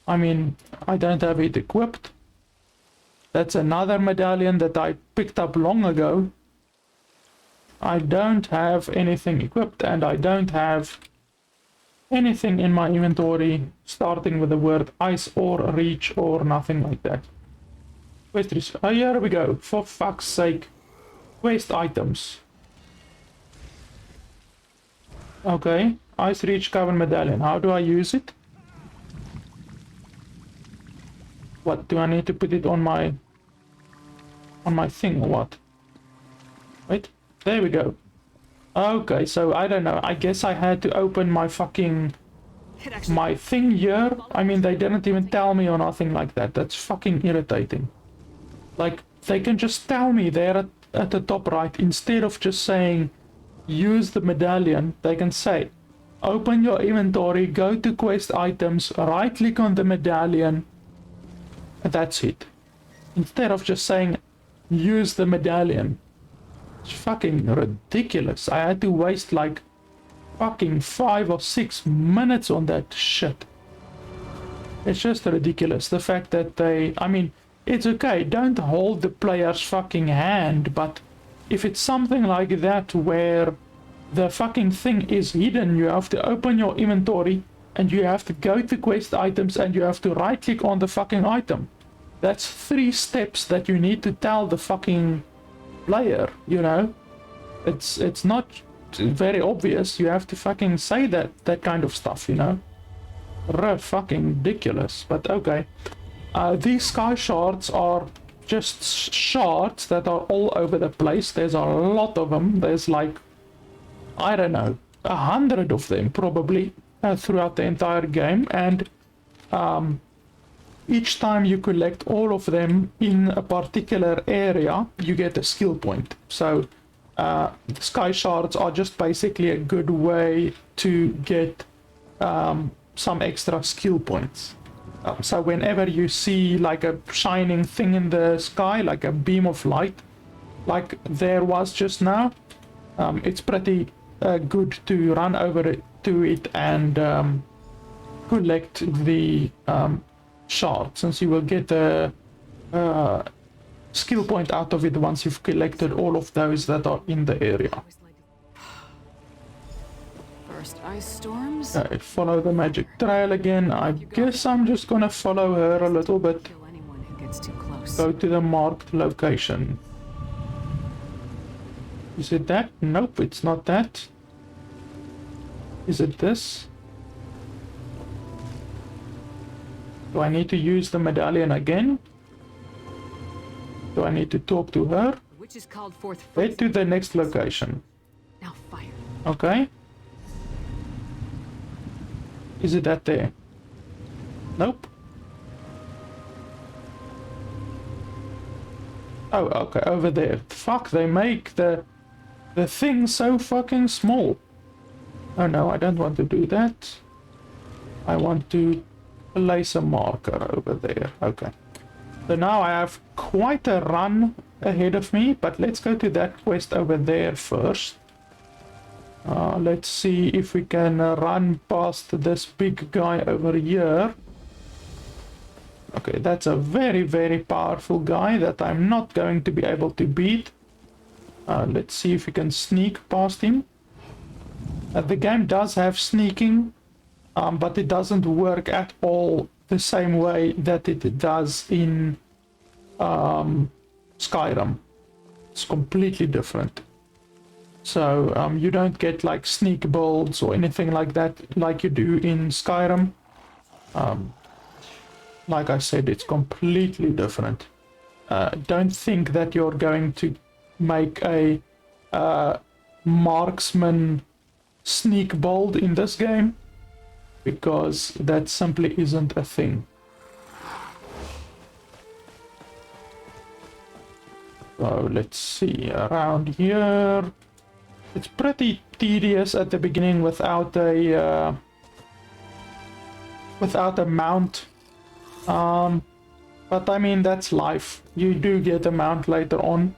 I mean, I don't have it equipped. That's another medallion that I picked up long ago. I don't have anything equipped, and I don't have anything in my inventory starting with the word ice or reach or nothing like that. Quest reach. Oh, here we go. For fuck's sake. Quest items. Okay. Ice reach Coven medallion. How do I use it? What, do I need to put it on my thing or what? Wait. There we go. Okay, so I don't know. I guess I had to open my fucking my thing here. I mean, they didn't even tell me or nothing like that. That's fucking irritating. Like, they can just tell me there at the top right, instead of just saying use the medallion, they can say open your inventory, go to quest items, right click on the medallion, and that's it. Instead of just saying use the medallion. It's fucking ridiculous. I had to waste like fucking 5 or 6 minutes on that shit. It's just ridiculous. The fact that they, I mean, it's okay, don't hold the player's fucking hand, but if it's something like that where the fucking thing is hidden, you have to open your inventory and you have to go to quest items and you have to right click on the fucking item. That's 3 steps that you need to tell the fucking player, you know. It's not very obvious. You have to fucking say that kind of stuff, you know. Fucking ridiculous, but okay. These sky shards are just shards that are all over the place. There's a lot of them. There's like, I don't know, 100 of them probably throughout the entire game, and each time you collect all of them in a particular area, you get a skill point. So the sky shards are just basically a good way to get some extra skill points. So whenever you see like a shining thing in the sky, like a beam of light, like there was just now, it's pretty good to run over to it and collect the shard, since you will get a skill point out of it once you've collected all of those that are in the area. First ice storms. Okay, follow the magic trail again. I guess I'm just gonna follow her a little bit. Kill anyone who gets too close. Go to the marked location. Is it that? Nope, it's not that. Is it this? Do I need to use the medallion again? Do I need to talk to her? The witch is called forth. Head to the next location. Now fire. Okay. Is it that there? Nope. Oh, okay, over there. Fuck, they make the thing so fucking small. Oh no, I don't want to do that. I want to place a marker over there. Okay. So now I have quite a run ahead of me, but let's go to that quest over there first. Let's see if we can run past this big guy over here. Okay, that's a very, very powerful guy that I'm not going to be able to beat. Let's see if we can sneak past him. The game does have sneaking, but it doesn't work at all the same way that it does in Skyrim. It's completely different. So you don't get like sneak builds or anything like that like you do in Skyrim. Like I said, it's completely different. Don't think that you're going to make a marksman sneak build in this game, because that simply isn't a thing. So let's see, around here it's pretty tedious at the beginning without a mount, but I mean, that's life. You do get a mount later on.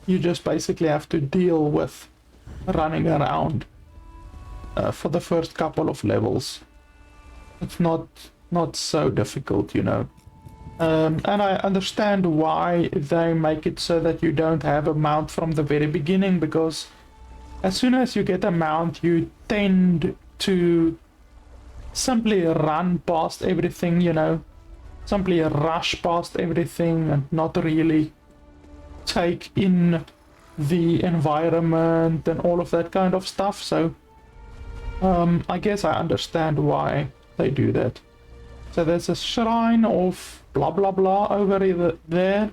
You just basically have to deal with running around for the first couple of levels. It's not so difficult, you know. And I understand why they make it so that you don't have a mount from the very beginning, because as soon as you get a mount, you tend to simply run past everything, you know. Simply rush past everything and not really take in the environment and all of that kind of stuff. So I guess I understand why they do that. So there's a shrine of blah blah blah over there.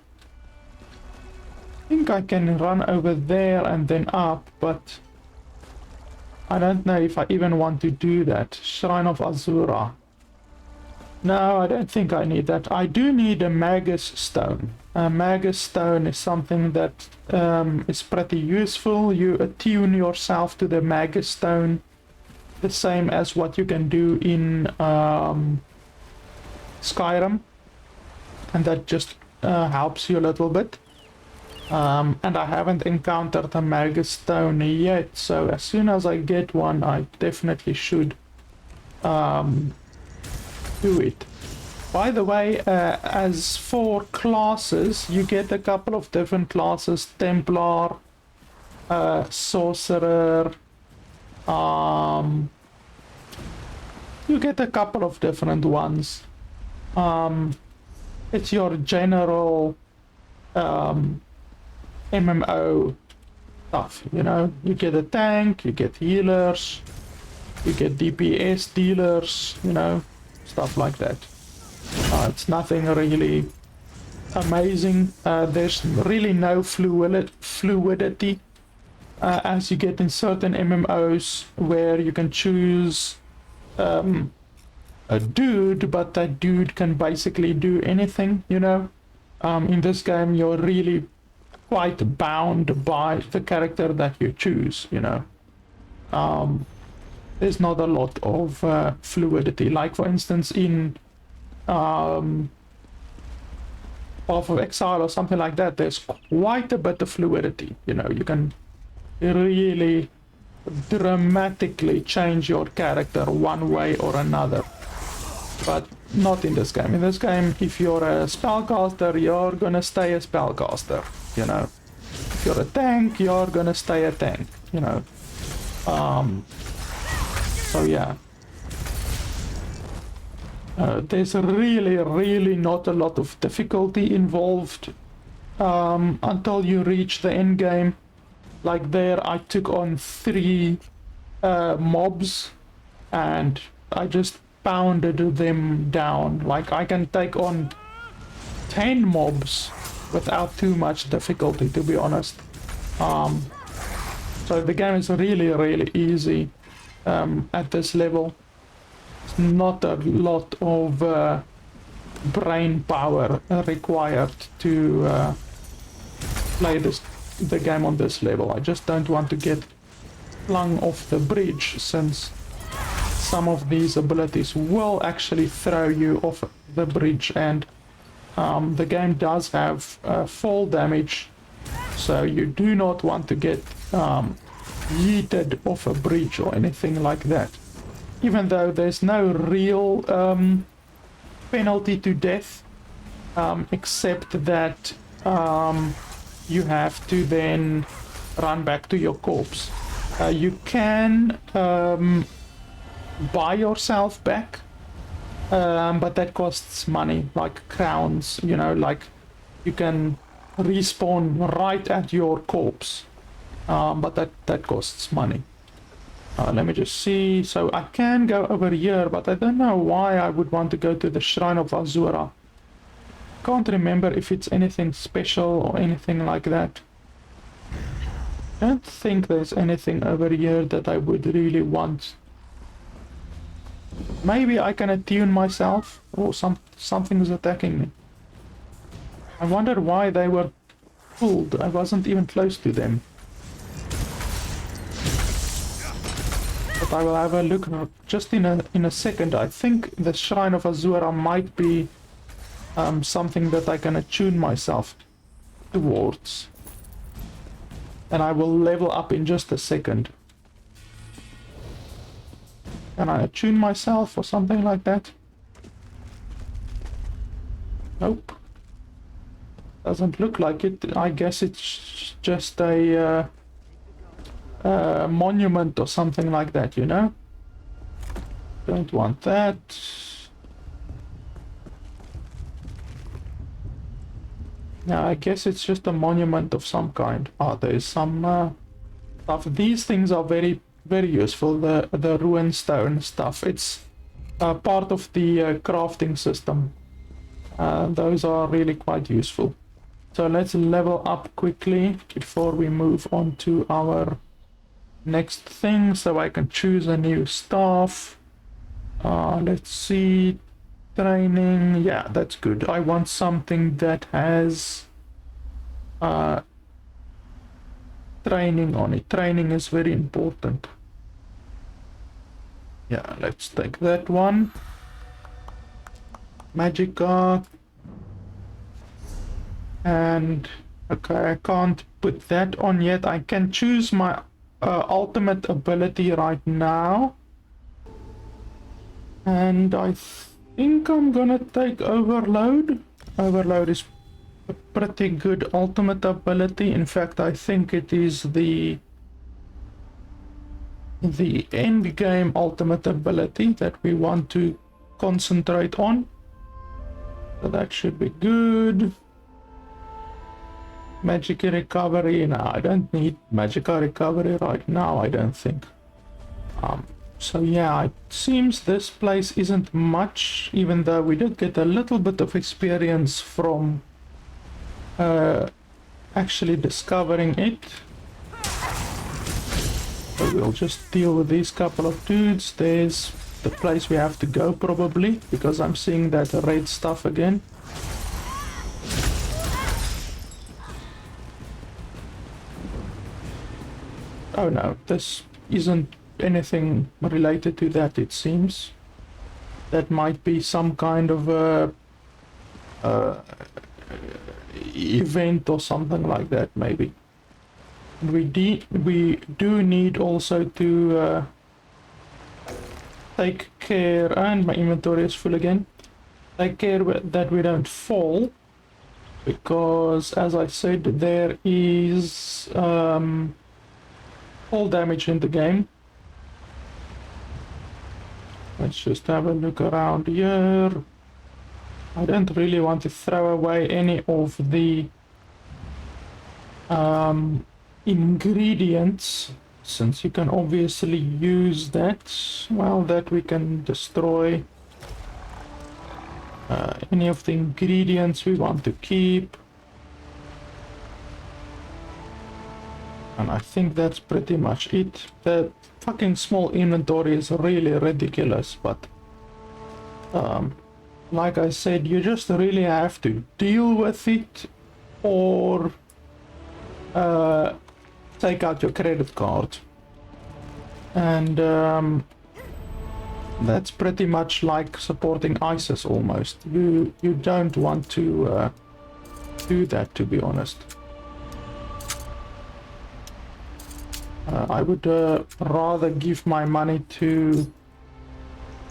I think I can run over there and then up, but I don't know if I even want to do that. Shrine of Azura. No, I don't think I need that. I do need a Magus Stone. A Magus Stone is something that is pretty useful. You attune yourself to the Magus Stone, the same as what you can do in Skyrim, and that just helps you a little bit. And I haven't encountered a Magus Stone yet, so as soon as I get one, I definitely should do it. By the way, as for classes, you get a couple of different classes: Templar, Sorcerer. You get a couple of different ones. It's your general MMO stuff, you know. You get a tank, you get healers, you get DPS dealers, you know, stuff like that. It's nothing really amazing. There's really no fluidity as you get in certain MMOs, where you can choose a dude, but that dude can basically do anything, you know. In this game, you're really quite bound by the character that you choose, you know. There's not a lot of fluidity. Like, for instance, in Path of Exile or something like that, there's quite a bit of fluidity, you know. You can really dramatically change your character one way or another, but not in this game. In this game, if you're a spellcaster, you're gonna stay a spellcaster, you know. If you're a tank, you're gonna stay a tank, you know. So yeah, there's really not a lot of difficulty involved until you reach the end game. Like there, I took on 3 mobs and I just pounded them down. Like, I can take on 10 mobs without too much difficulty, to be honest. So the game is really easy at this level. It's not a lot of brain power required to play the game on this level. I just don't want to get flung off the bridge, since some of these abilities will actually throw you off the bridge, and the game does have fall damage, so you do not want to get yeeted off a bridge or anything like that. Even though there's no real penalty to death, except that you have to then run back to your corpse. You can buy yourself back, but that costs money, like crowns, you know, like you can respawn right at your corpse, but that costs money. Let me just see. So I can go over here, but I don't know why I would want to go to the Shrine of Azura. Can't remember if it's anything special or anything like that. I don't think there's anything over here that I would really want. Maybe I can attune myself, or something is attacking me. I wonder why they were pulled. I wasn't even close to them. But I will have a look just in a second. I think the Shrine of Azura might be something that I can attune myself towards. And I will level up in just a second. Can I attune myself or something like that? Nope. Doesn't look like it. I guess it's just a monument or something like that, you know? Don't want that. Yeah, I guess it's just a monument of some kind. Oh, there's some stuff. These things are very, very useful. The ruin stone stuff. It's part of the crafting system. Those are really quite useful. So let's level up quickly before we move on to our next thing, so I can choose a new staff. Let's see. Training. Yeah, that's good. I want something that has training on it. Training is very important. Yeah, let's take that one. Magicka. And okay, I can't put that on yet. I can choose my ultimate ability right now. And I think I'm gonna take Overload. Overload is a pretty good ultimate ability. In fact, I think it is the end game ultimate ability that we want to concentrate on. So that should be good. Magic recovery. No, I don't need magic recovery right now, I don't think. So yeah, it seems this place isn't much, even though we did get a little bit of experience from actually discovering it. So we'll just deal with these couple of dudes. There's the place we have to go probably, because I'm seeing that red stuff again. Oh no, this isn't anything related to that, it seems. That might be some kind of a event or something like that, maybe. And we do need also to take care, and my inventory is full again. Take care that we don't fall, because as I said, there is fall damage in the game. Let's just have a look around here. I don't really want to throw away any of the ingredients, since you can obviously use that. Well, that we can destroy. Any of the ingredients we want to keep. And I think that's pretty much it. The fucking small inventory is really ridiculous, but like I said, you just really have to deal with it, or take out your credit card. And That's pretty much like supporting ISIS almost. You don't want to do that, to be honest. I would rather give my money to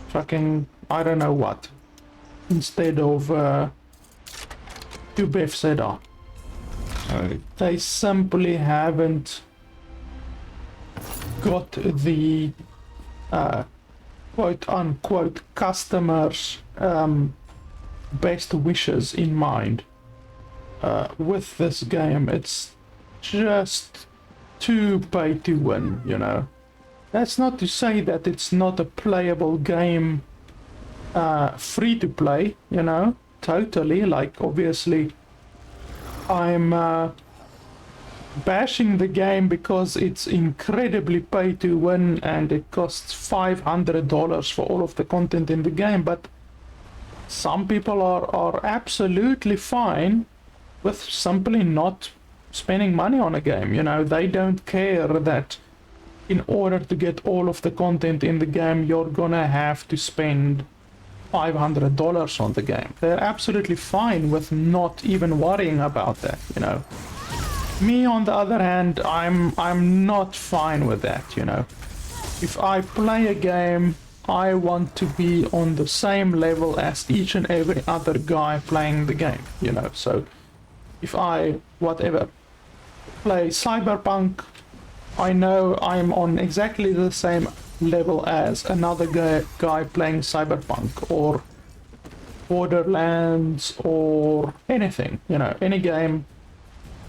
fucking I don't know what instead of to Bethesda. They simply haven't got the quote-unquote customers' best wishes in mind with this game. It's just too pay to win, you know. That's not to say that it's not a playable game free to play, you know, totally. Like, obviously I'm bashing the game because it's incredibly pay to win and it costs $500 for all of the content in the game, but some people are absolutely fine with simply not spending money on a game, you know. They don't care that in order to get all of the content in the game you're gonna have to spend $500 on the game. They're absolutely fine with not even worrying about that, you know. Me, on the other hand, I'm not fine with that, you know. If I play a game, I want to be on the same level as each and every other guy playing the game, you know. So if I, whatever, play Cyberpunk, I know I'm on exactly the same level as another guy playing Cyberpunk or Borderlands or anything, you know, any game.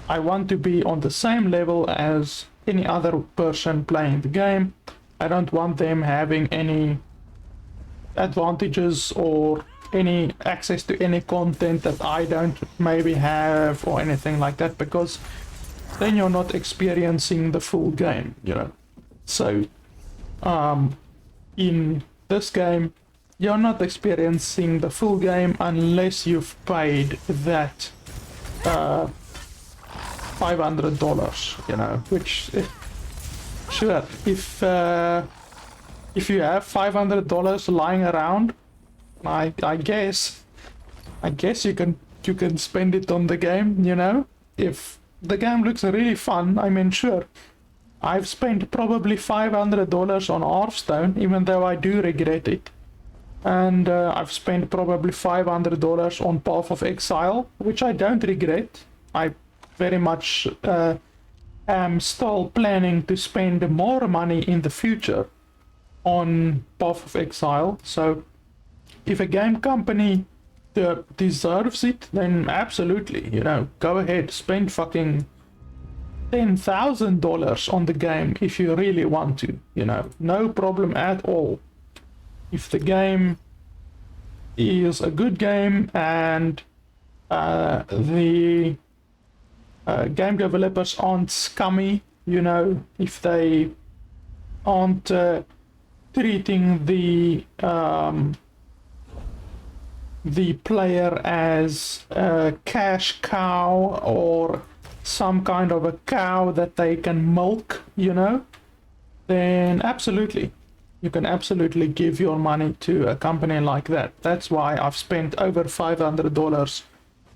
I want to be on the same level as any other person playing the game. I don't want them having any advantages or any access to any content that I don't maybe have or anything like that, because then you're not experiencing the full game, you know. So in this game you're not experiencing the full game unless you've paid that $500, you know, which sure, if you have $500 lying around, I guess you can spend it on the game, you know. If the game looks really fun, I mean, sure, I've spent probably $500 on Hearthstone, even though I do regret it. And I've spent probably $500 on Path of Exile, which I don't regret. I very much am still planning to spend more money in the future on Path of Exile. So if a game company deserves it, then absolutely, you know, go ahead, spend fucking $10,000 on the game if you really want to, you know, no problem at all. If the game is a good game and the game developers aren't scummy, you know, if they aren't treating the player as a cash cow or some kind of a cow that they can milk, you know, then absolutely, you can absolutely give your money to a company like that. That's why I've spent over $500.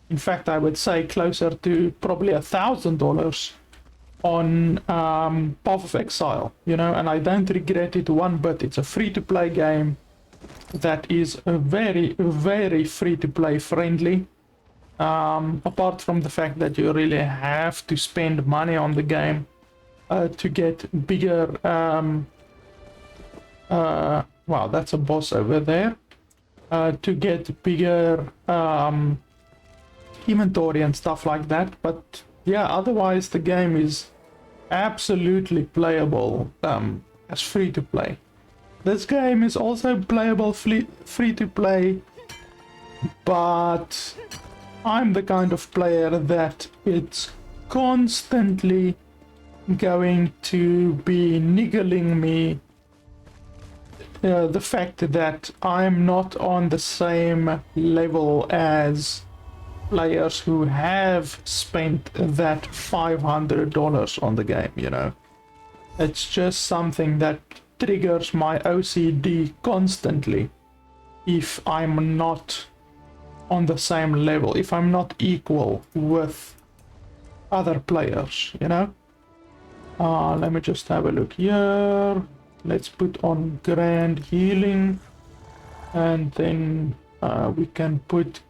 In fact, I would say closer to probably $1,000 on Path of Exile, you know, and I don't regret it one bit. It's a free-to-play game that is very, very free-to-play friendly. Apart from the fact that you really have to spend money on the game to get bigger wow, that's a boss over there, to get bigger inventory and stuff like that. But yeah, otherwise the game is absolutely playable as free to play. This game is also playable free to play, but I'm the kind of player that it's constantly going to be niggling me the fact that I'm not on the same level as players who have spent that $500 on the game, you know. It's just something that triggers my OCD constantly if I'm not on the same level, if I'm not equal with other players, you know. Let me just have a look here. Let's put on grand healing, and then we can put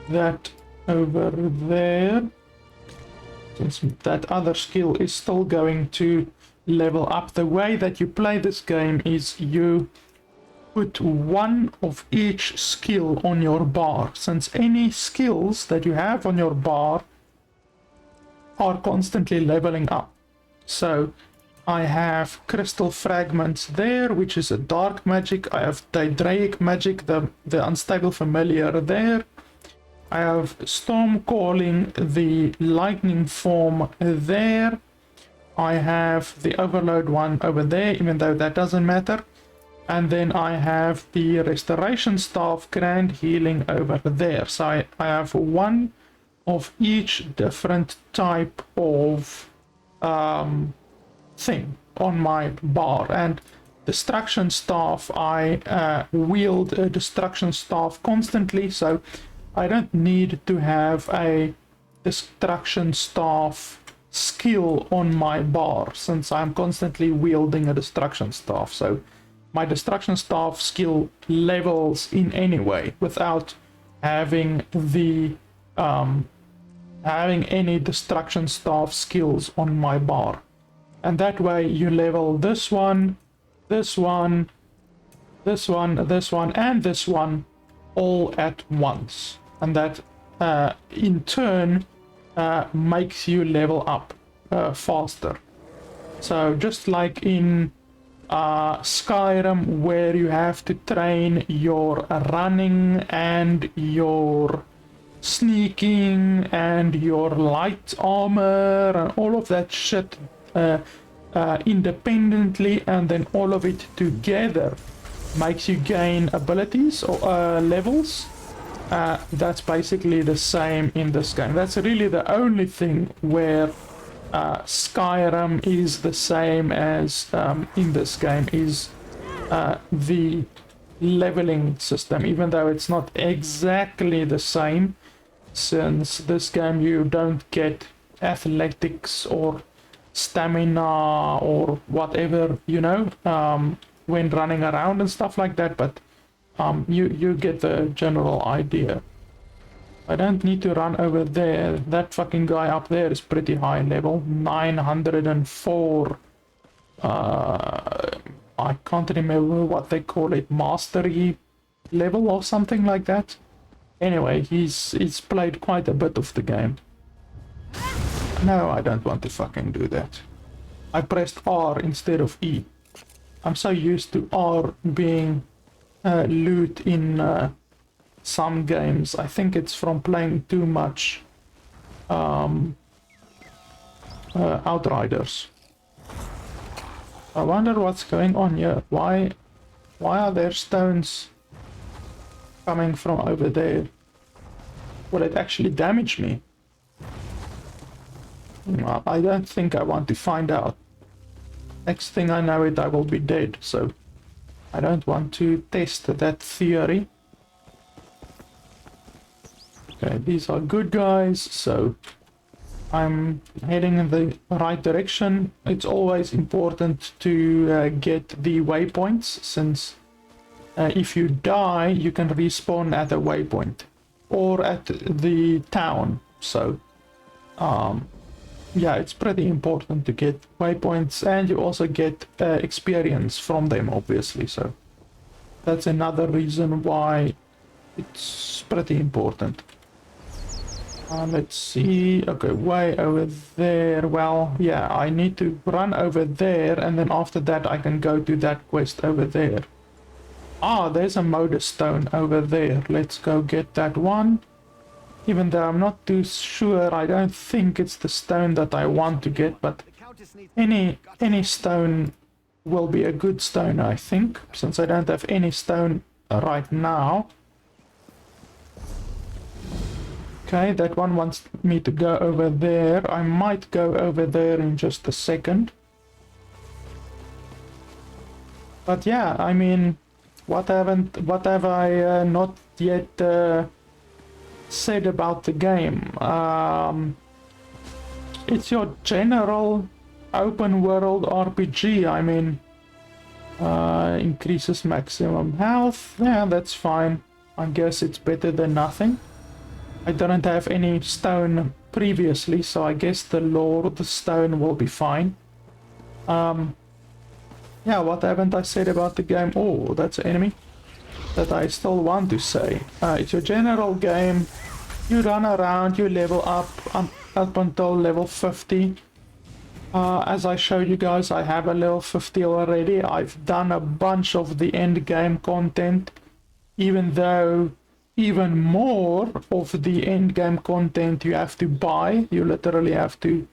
that over there, since that other skill is still going to level up. The way that you play this game is you put one of each skill on your bar, since any skills that you have on your bar are constantly leveling up. So I have crystal fragments there, which is a dark magic. I have Daedric magic, the unstable familiar there. I have storm calling, the lightning form there. I have the overload one over there, even though that doesn't matter. And then I have the restoration staff, grand healing over there. So I have one of each different type of thing on my bar. And destruction staff, I wield a destruction staff constantly, so I don't need to have a destruction staff skill on my bar, since I'm constantly wielding a destruction staff. So my destruction staff skill levels in any way without having the having any destruction staff skills on my bar. And that way you level this one, this one, this one, this one, and this one all at once. And that in turn makes you level up faster. So just like in Skyrim, where you have to train your running and your sneaking and your light armor and all of that shit independently, and then all of it together makes you gain abilities or levels. That's basically the same in this game. That's really the only thing where Skyrim is the same as in this game, is the leveling system, even though it's not exactly the same, since this game you don't get athletics or stamina or whatever, you know, when running around and stuff like that, but you get the general idea. I don't need to run over there. That fucking guy up there is pretty high level, 904. I can't remember what they call it, mastery level or something like that. Anyway, he's played quite a bit of the game. No, I don't want to fucking do that. I pressed R instead of E. I'm so used to R being loot in some games. I think it's from playing too much Outriders. I wonder what's going on here. Why are there stones coming from over there? Will it actually damage me? Well, I don't think I want to find out. Next thing I know it, I will be dead, so I don't want to test that theory. Okay, these are good guys, so I'm heading in the right direction. It's always important to get the waypoints, since if you die, you can respawn at a waypoint or at the town. So yeah, it's pretty important to get waypoints, and you also get experience from them, obviously. So that's another reason why it's pretty important. Let's see. Okay, way over there. Well, yeah, I need to run over there, and then after that I can go to that quest over there. Ah, there's a Modus stone over there. Let's go get that one. Even though I'm not too sure, I don't think it's the stone that I want to get, but any stone will be a good stone, I think, since I don't have any stone right now. Okay, that one wants me to go over there. I might go over there in just a second. But yeah, I mean, what have I not yet said about the game? It's your general open world RPG. I mean, increases maximum health. Yeah, that's fine. I guess it's better than nothing. I didn't have any stone previously, so I guess the lore of the stone will be fine. Yeah, what haven't I said about the game? Oh, that's an enemy that I still want to say. It's your general game. You run around, you level up until level 50. As I showed you guys, I have a level 50 already. I've done a bunch of the end game content, even though even more of the end game content you have to buy. You literally have to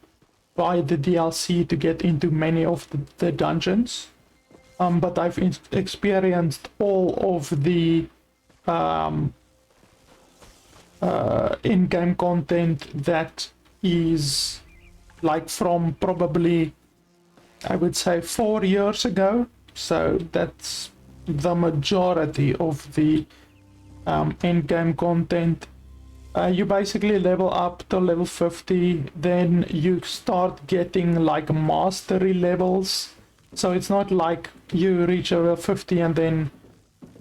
buy the DLC to get into many of the dungeons. But I've experienced all of the in-game content that is like from probably, I would say, 4 years ago. So that's the majority of the in-game content. You basically level up to level 50, then you start getting like mastery levels. So it's not like you reach level 50 and then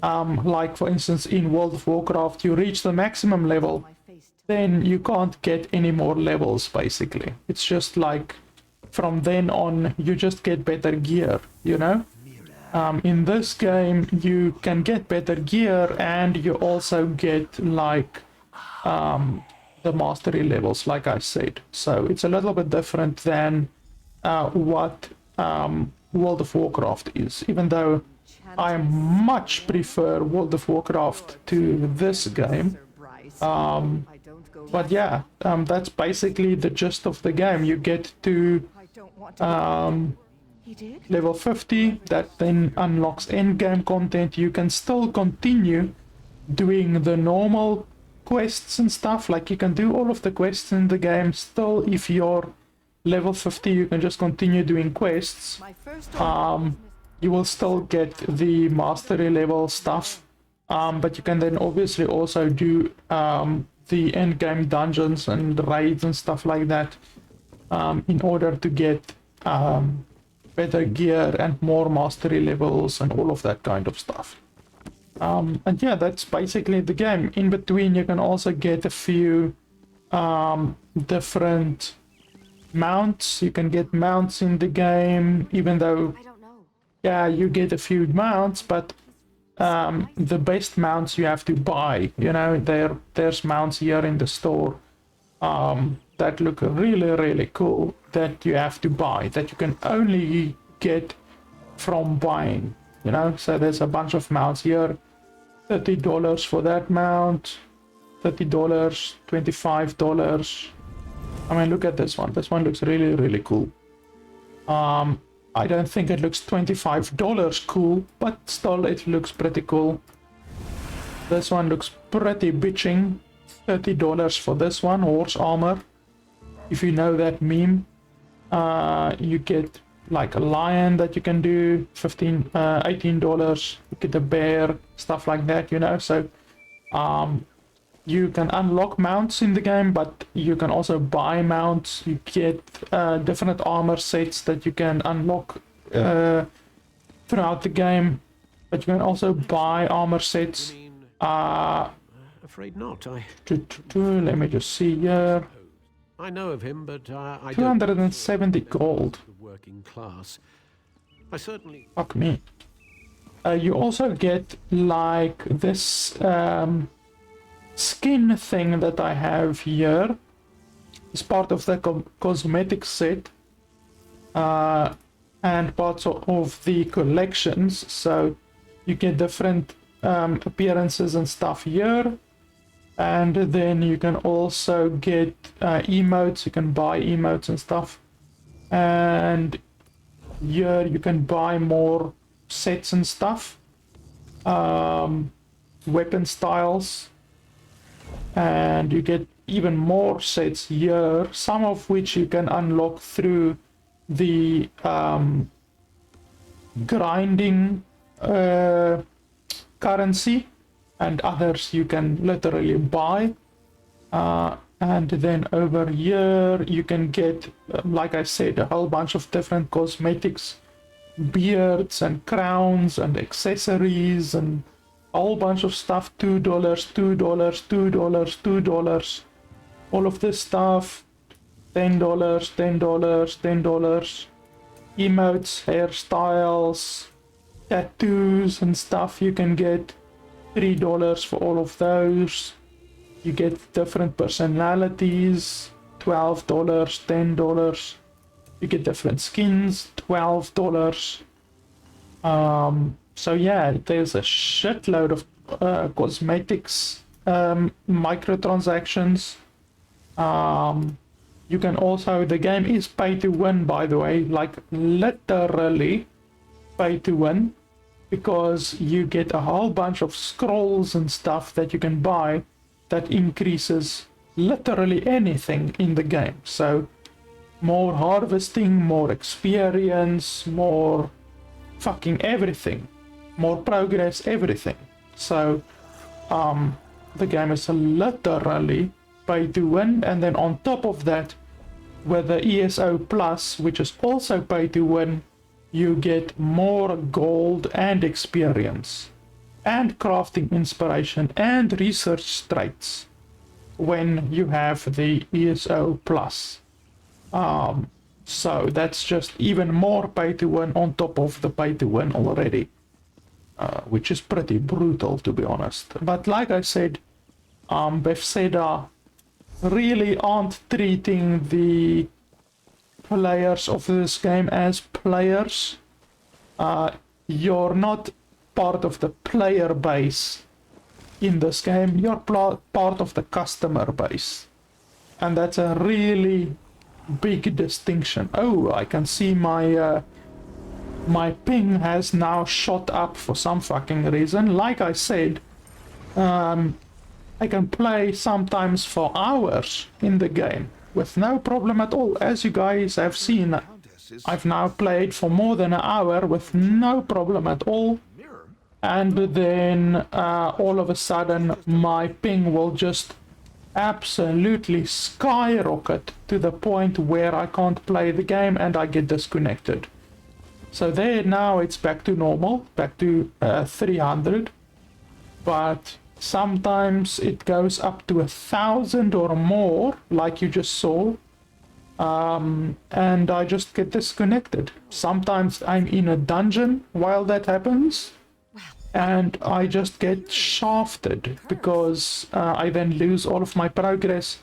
like for instance in World of Warcraft you reach the maximum level, then you can't get any more levels basically. It's just like from then on you just get better gear, you know? In this game you can get better gear and you also get like the mastery levels, like I said. So it's a little bit different than what World of Warcraft is, even though I much prefer World of Warcraft to this game. But yeah, that's basically the gist of the game. You get to level 50, that then unlocks endgame content. You can still continue doing the normal quests and stuff, like you can do all of the quests in the game still. If you're level 50 you can just continue doing quests. You will still get the mastery level stuff, but you can then obviously also do the end game dungeons and raids and stuff like that in order to get better gear and more mastery levels and all of that kind of stuff. And yeah, that's basically the game. In between you can also get a few different mounts. You can get mounts in the game, even though yeah, you get a few mounts, but the best mounts you have to buy. You know, there's mounts here in the store that look really cool that you have to buy, that you can only get from buying, you know. So there's a bunch of mounts here. $30 for that mount, $30, $25. I mean, look at this one. This one looks really cool. I don't think it looks $25 cool, but still it looks pretty cool. This one looks pretty bitching. $30 for this one, horse armor. If you know that meme, you get like a lion that you can do, $18. You get a bear, stuff like that, you know. So you can unlock mounts in the game, but you can also buy mounts. You get different armor sets that you can unlock throughout the game, but you can also buy armor sets. Afraid not. Let me just see here. I know of him, but I 270 gold. The working class. I certainly. Fuck me. You also get like this skin thing that I have here. It's part of the cosmetic set and parts of the collections. So you get different appearances and stuff here. And then you can also get emotes. You can buy emotes and stuff. And here you can buy more sets and stuff. Weapon styles. And you get even more sets here, some of which you can unlock through the grinding currency, and others you can literally buy. And then over here you can get, like I said, a whole bunch of different cosmetics, beards and crowns and accessories and a whole bunch of stuff. $2, $2, $2, $2. All of this stuff. $10, $10, $10. Emotes, hairstyles, tattoos and stuff you can get. $3 for all of those. You get different personalities. $12, $10. You get different skins. $12. So yeah, there's a shitload of cosmetics, microtransactions. You can also, the game is pay to win, by the way, like literally pay to win, because you get a whole bunch of scrolls and stuff that you can buy that increases literally anything in the game. So more harvesting, more experience, more fucking everything, more progress, everything. So the game is literally pay to win, and then on top of that, with the ESO Plus, which is also pay to win, you get more gold and experience and crafting inspiration and research traits when you have the ESO Plus. So that's just even more pay to win on top of the pay to win already, which is pretty brutal, to be honest. But like I said, Bethesda really aren't treating the players of this game as players. You're not part of the player base in this game, you're part of the customer base, and that's a really big distinction. Oh, I can see my my ping has now shot up for some fucking reason. Like I said, I can play sometimes for hours in the game with no problem at all. As you guys have seen, I've now played for more than an hour with no problem at all. And then all of a sudden my ping will just absolutely skyrocket to the point where I can't play the game and I get disconnected. So there, now it's back to normal, back to 300, but sometimes it goes up to 1,000 or more, like you just saw, and I just get disconnected. Sometimes I'm in a dungeon while that happens, and I just get shafted because I then lose all of my progress,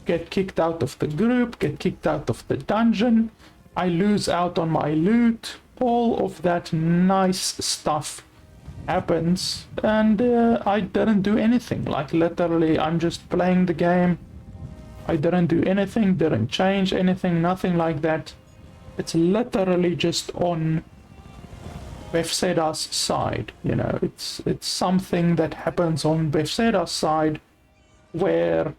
get kicked out of the group, get kicked out of the dungeon, I lose out on my loot, all of that nice stuff happens, and I didn't do anything. Like, literally, I'm just playing the game. I didn't do anything, didn't change anything, nothing like that. It's literally just on Bethesda's side, you know. It's something that happens on Bethesda's side where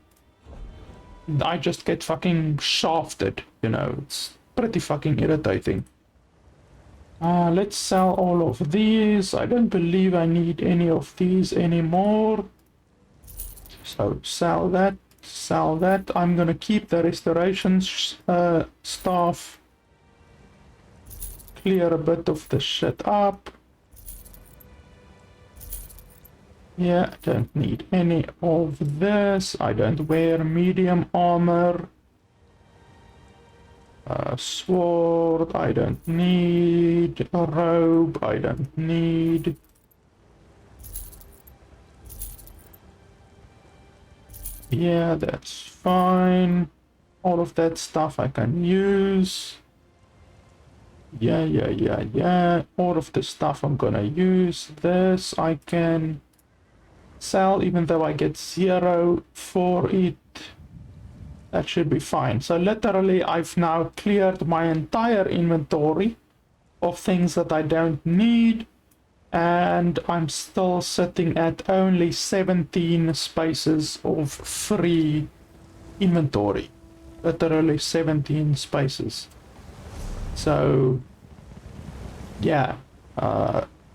I just get fucking shafted, you know. It's pretty fucking irritating. Let's sell all of these. I don't believe I need any of these anymore. So sell that, sell that. I'm gonna keep the restoration staff. Clear a bit of the shit up. Yeah, don't need any of this. I don't wear medium armor. Sword, I don't need. A robe, I don't need. Yeah, that's fine. All of that stuff I can use. Yeah. All of the stuff I'm gonna use. This I can sell, even though I get 0 for it. That should be fine. So literally, I've now cleared my entire inventory of things that I don't need, and I'm still sitting at only 17 spaces of free inventory. Literally 17 spaces. So yeah,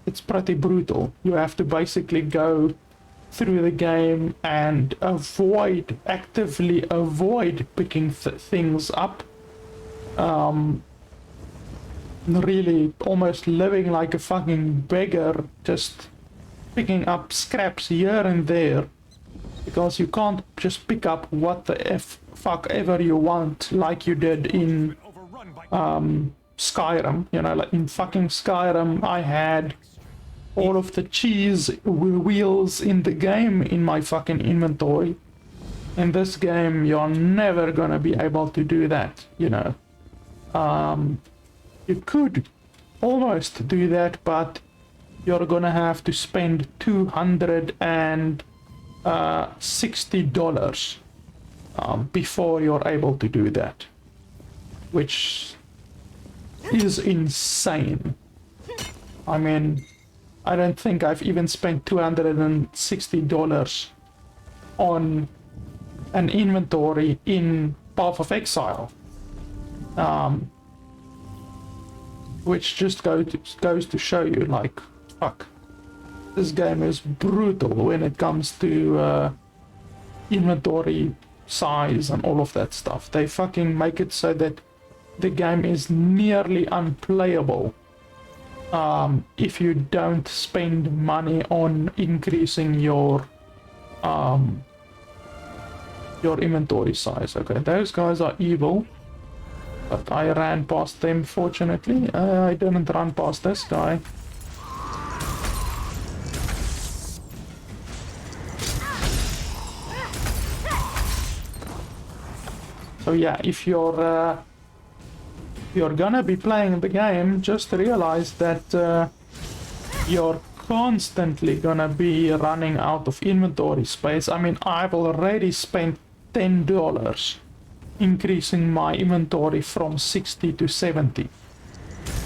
it's pretty brutal. You have to basically go through the game and actively avoid picking things up. Really almost living like a fucking beggar, just picking up scraps here and there, because you can't just pick up what the fuck ever you want like you did in Skyrim. You know, like in fucking Skyrim I had all of the cheese wheels in the game in my fucking inventory. In this game you're never gonna be able to do that, you know. You could almost do that, but you're gonna have to spend $260 before you're able to do that, which is insane. I mean, I don't think I've even spent $260 on an inventory in Path of Exile. Which just goes to show you, like, fuck, this game is brutal when it comes to inventory size and all of that stuff. They fucking make it so that the game is nearly unplayable if you don't spend money on increasing your inventory size. Okay, those guys are evil. But I ran past them, fortunately. I didn't run past this guy. So yeah, if you're gonna be playing the game, just realize that you're constantly gonna be running out of inventory space. I mean, I've already spent $10 increasing my inventory from 60 to 70,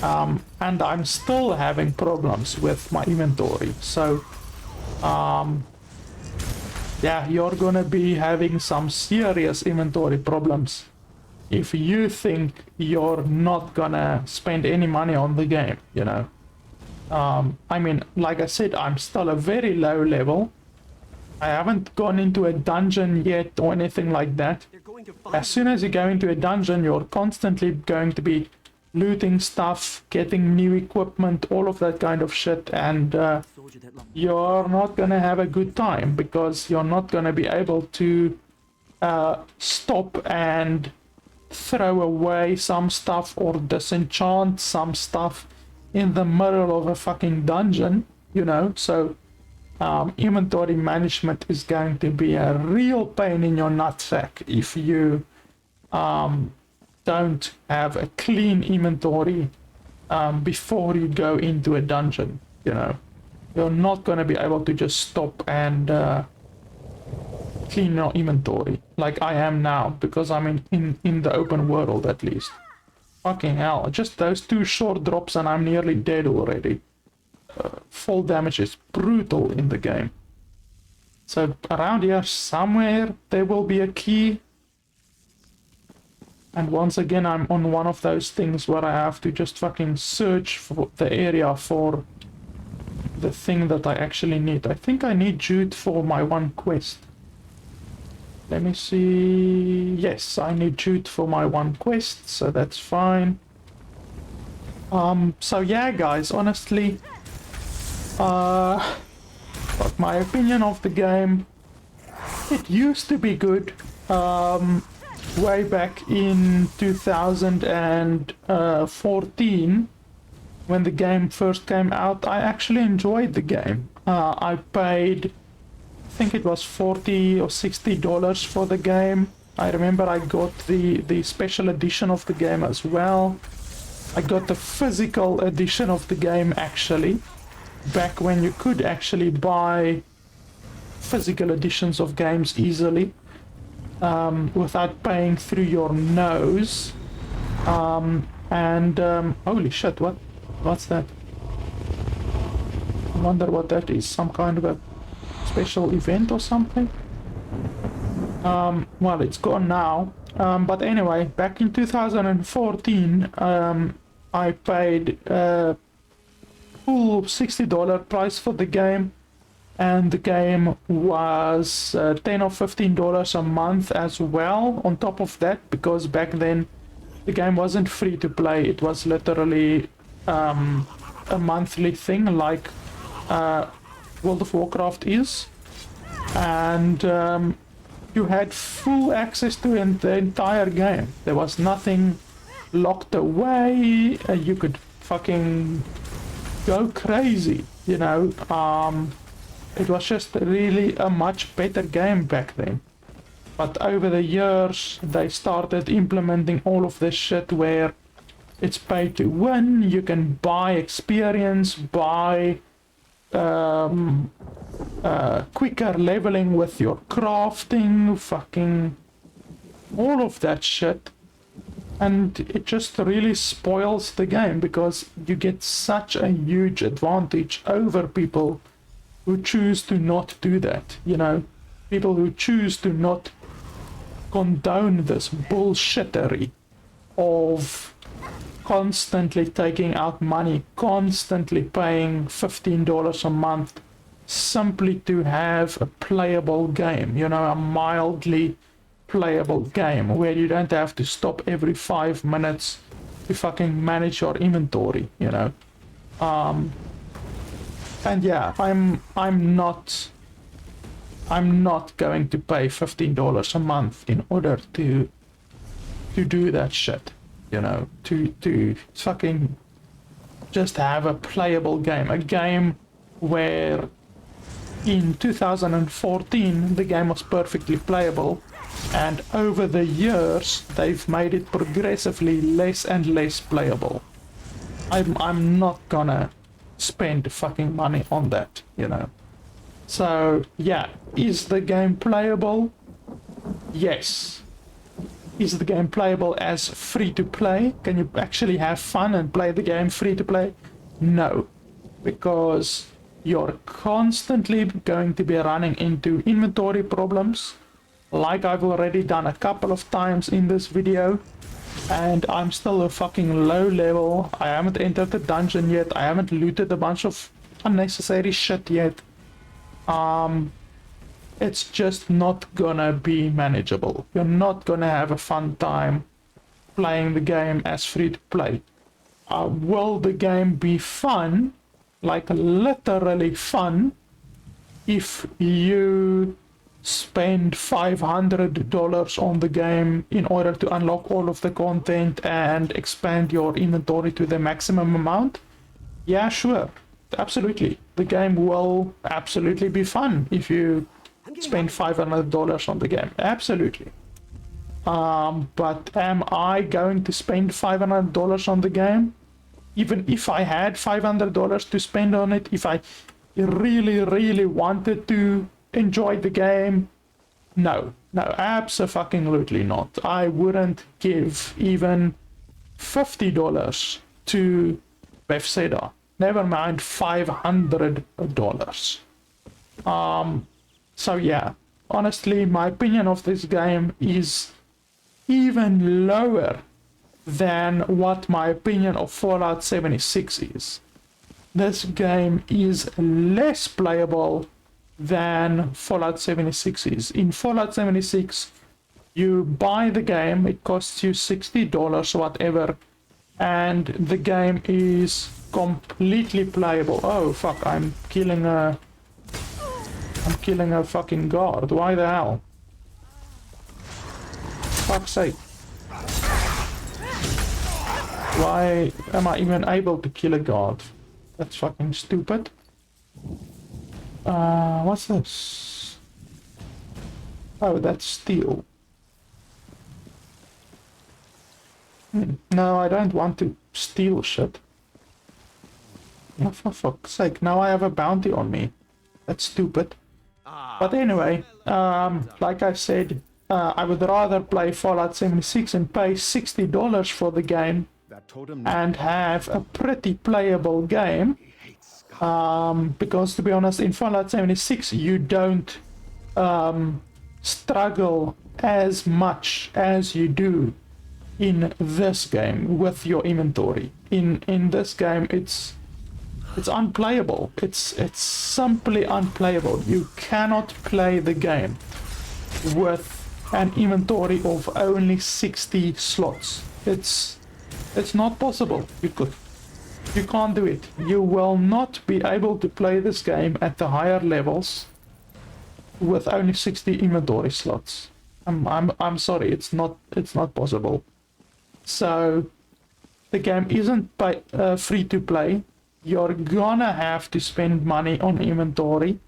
and I'm still having problems with my inventory. So yeah, you're gonna be having some serious inventory problems if you think you're not gonna spend any money on the game, you know. I mean, like I said, I'm still a very low level. I haven't gone into a dungeon yet or anything like that. As soon as you go into a dungeon, you're constantly going to be looting stuff, getting new equipment, all of that kind of shit, and you're not gonna have a good time because you're not gonna be able to stop and throw away some stuff or disenchant some stuff in the middle of a fucking dungeon, you know. So inventory management is going to be a real pain in your nutsack if you don't have a clean inventory before you go into a dungeon, you know. You're not going to be able to just stop and clean your inventory like I am now, because I'm in the open world at least. Fucking hell, just those 2 short drops and I'm nearly dead already. Fall damage is brutal in the game. So around here somewhere there will be a key. And once again I'm on one of those things where I have to just fucking search for the area for the thing that I actually need. I think I need jute for my one quest. Let me see. Yes, I need jute for my one quest, so that's fine. So yeah guys, honestly, but my opinion of the game, it used to be good way back in 2014 when the game first came out. I actually enjoyed the game. I paid, I think it was $40 or $60 for the game. I remember I got the special edition of the game as well. I got the physical edition of the game actually, back when you could actually buy physical editions of games easily without paying through your nose. Holy shit, what's that? I wonder what that is. Some kind of a special event or something? Well, it's gone now. But anyway, back in 2014, I paid full $60 price for the game, and the game was $10 or $15 a month as well on top of that, because back then the game wasn't free to play. It was literally a monthly thing, like World of Warcraft is, and you had full access to the entire game. There was nothing locked away. You could fucking go crazy, you know. It was just really a much better game back then. But over the years, they started implementing all of this shit where it's pay to win. You can buy experience, buy quicker leveling with your crafting, fucking all of that shit. And it just really spoils the game, because you get such a huge advantage over people who choose to not do that, you know, people who choose to not condone this bullshittery of constantly taking out money, constantly paying $15 a month simply to have a playable game, you know, a mildly playable game where you don't have to stop every 5 minutes to fucking manage your inventory, you know. And yeah, I'm not going to pay $15 a month in order to do that shit, you know, to fucking just have a playable game, a game where in 2014 the game was perfectly playable, and over the years they've made it progressively less and less playable. I'm not gonna spend fucking money on that, you know. So yeah, is the game playable? Yes. Is the game playable as free to play? Can you actually have fun and play the game free to play? No, because you're constantly going to be running into inventory problems, like I've already done a couple of times in this video, and I'm still a fucking low level. I haven't entered the dungeon yet. I haven't looted a bunch of unnecessary shit yet. It's just not gonna be manageable. You're not gonna have a fun time playing the game as free to play. Will the game be fun, like literally fun, if you spend $500 on the game in order to unlock all of the content and expand your inventory to the maximum amount? Yeah, sure, absolutely. The game will absolutely be fun if you spend $500 on the game, absolutely. But am I going to spend $500 on the game? Even if I had $500 to spend on it, if I really wanted to enjoy the game? No, absolutely not. I wouldn't give even $50 to Bethesda. Never mind $500. So yeah, honestly, my opinion of this game is even lower than what my opinion of Fallout 76 is. This game is less playable than Fallout 76 is. In Fallout 76, you buy the game, it costs you $60, whatever, and the game is completely playable. Oh fuck, I'm killing a fucking guard. Why the hell? Fuck's sake. Why am I even able to kill a guard? That's fucking stupid. What's this? Oh, that's steel. No, I don't want to steal shit. Oh, for fuck's sake, now I have a bounty on me. That's stupid. But anyway, like I said, I would rather play Fallout 76 and pay $60 for the game and have a pretty playable game. Because to be honest, in Fallout 76 you don't struggle as much as you do in this game with your inventory. In this game it's It's unplayable. It's simply unplayable. You cannot play the game with an inventory of only 60 slots. It's not possible. You can't do it. You will not be able to play this game at the higher levels with only 60 inventory slots. I'm sorry, it's not possible. So the game isn't free to play. You're gonna have to spend money on inventory.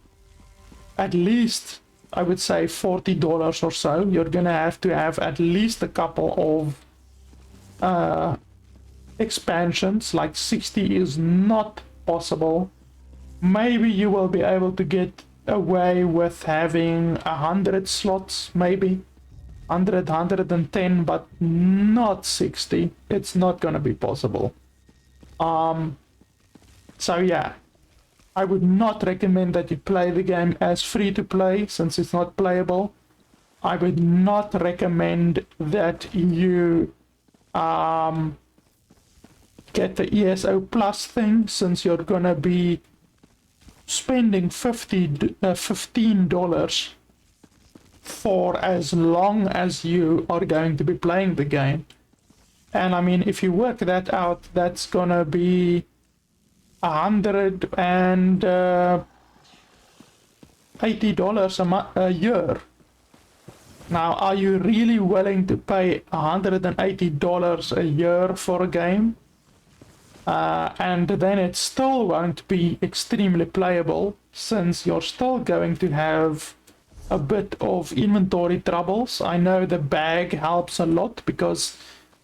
At least, I would say $40 or so. You're gonna have to have at least a couple of expansions. Like 60 is not possible. Maybe you will be able to get away with having 100 slots, maybe 100, 110, but not 60. It's not gonna be possible. So yeah, I would not recommend that you play the game as free to play, since it's not playable. I would not recommend that you get the ESO Plus thing, since you're gonna be spending $15 for as long as you are going to be playing the game. And I mean, if you work that out, that's gonna be $180 a year. Now, are you really willing to pay $180 a year for a game? And then it still won't be extremely playable, since you're still going to have a bit of inventory troubles. I know the bag helps a lot, because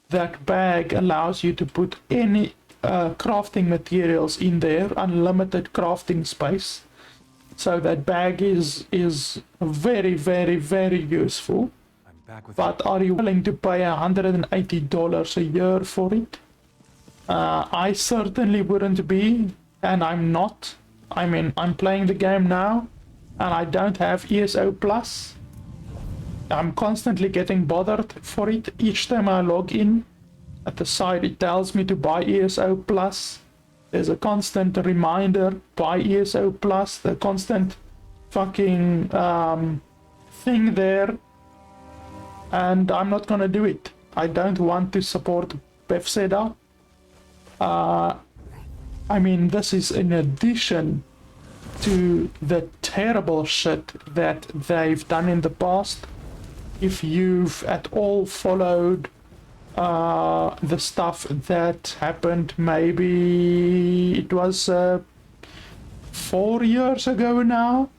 that bag allows you to put any crafting materials in there, unlimited crafting space. So that bag is very, very, very useful. But are you willing to pay $180 a year for it? I certainly wouldn't be, and I'm not. I mean, I'm playing the game now, and I don't have ESO Plus. I'm constantly getting bothered for it. Each time I log in, at the side it tells me to buy ESO Plus. There's a constant reminder, buy ESO Plus, the constant fucking thing there. And I'm not gonna do it. I don't want to support Bethesda. I mean, this is in addition to the terrible shit that they've done in the past. If you've at all followed the stuff that happened, maybe it was 4 years ago now,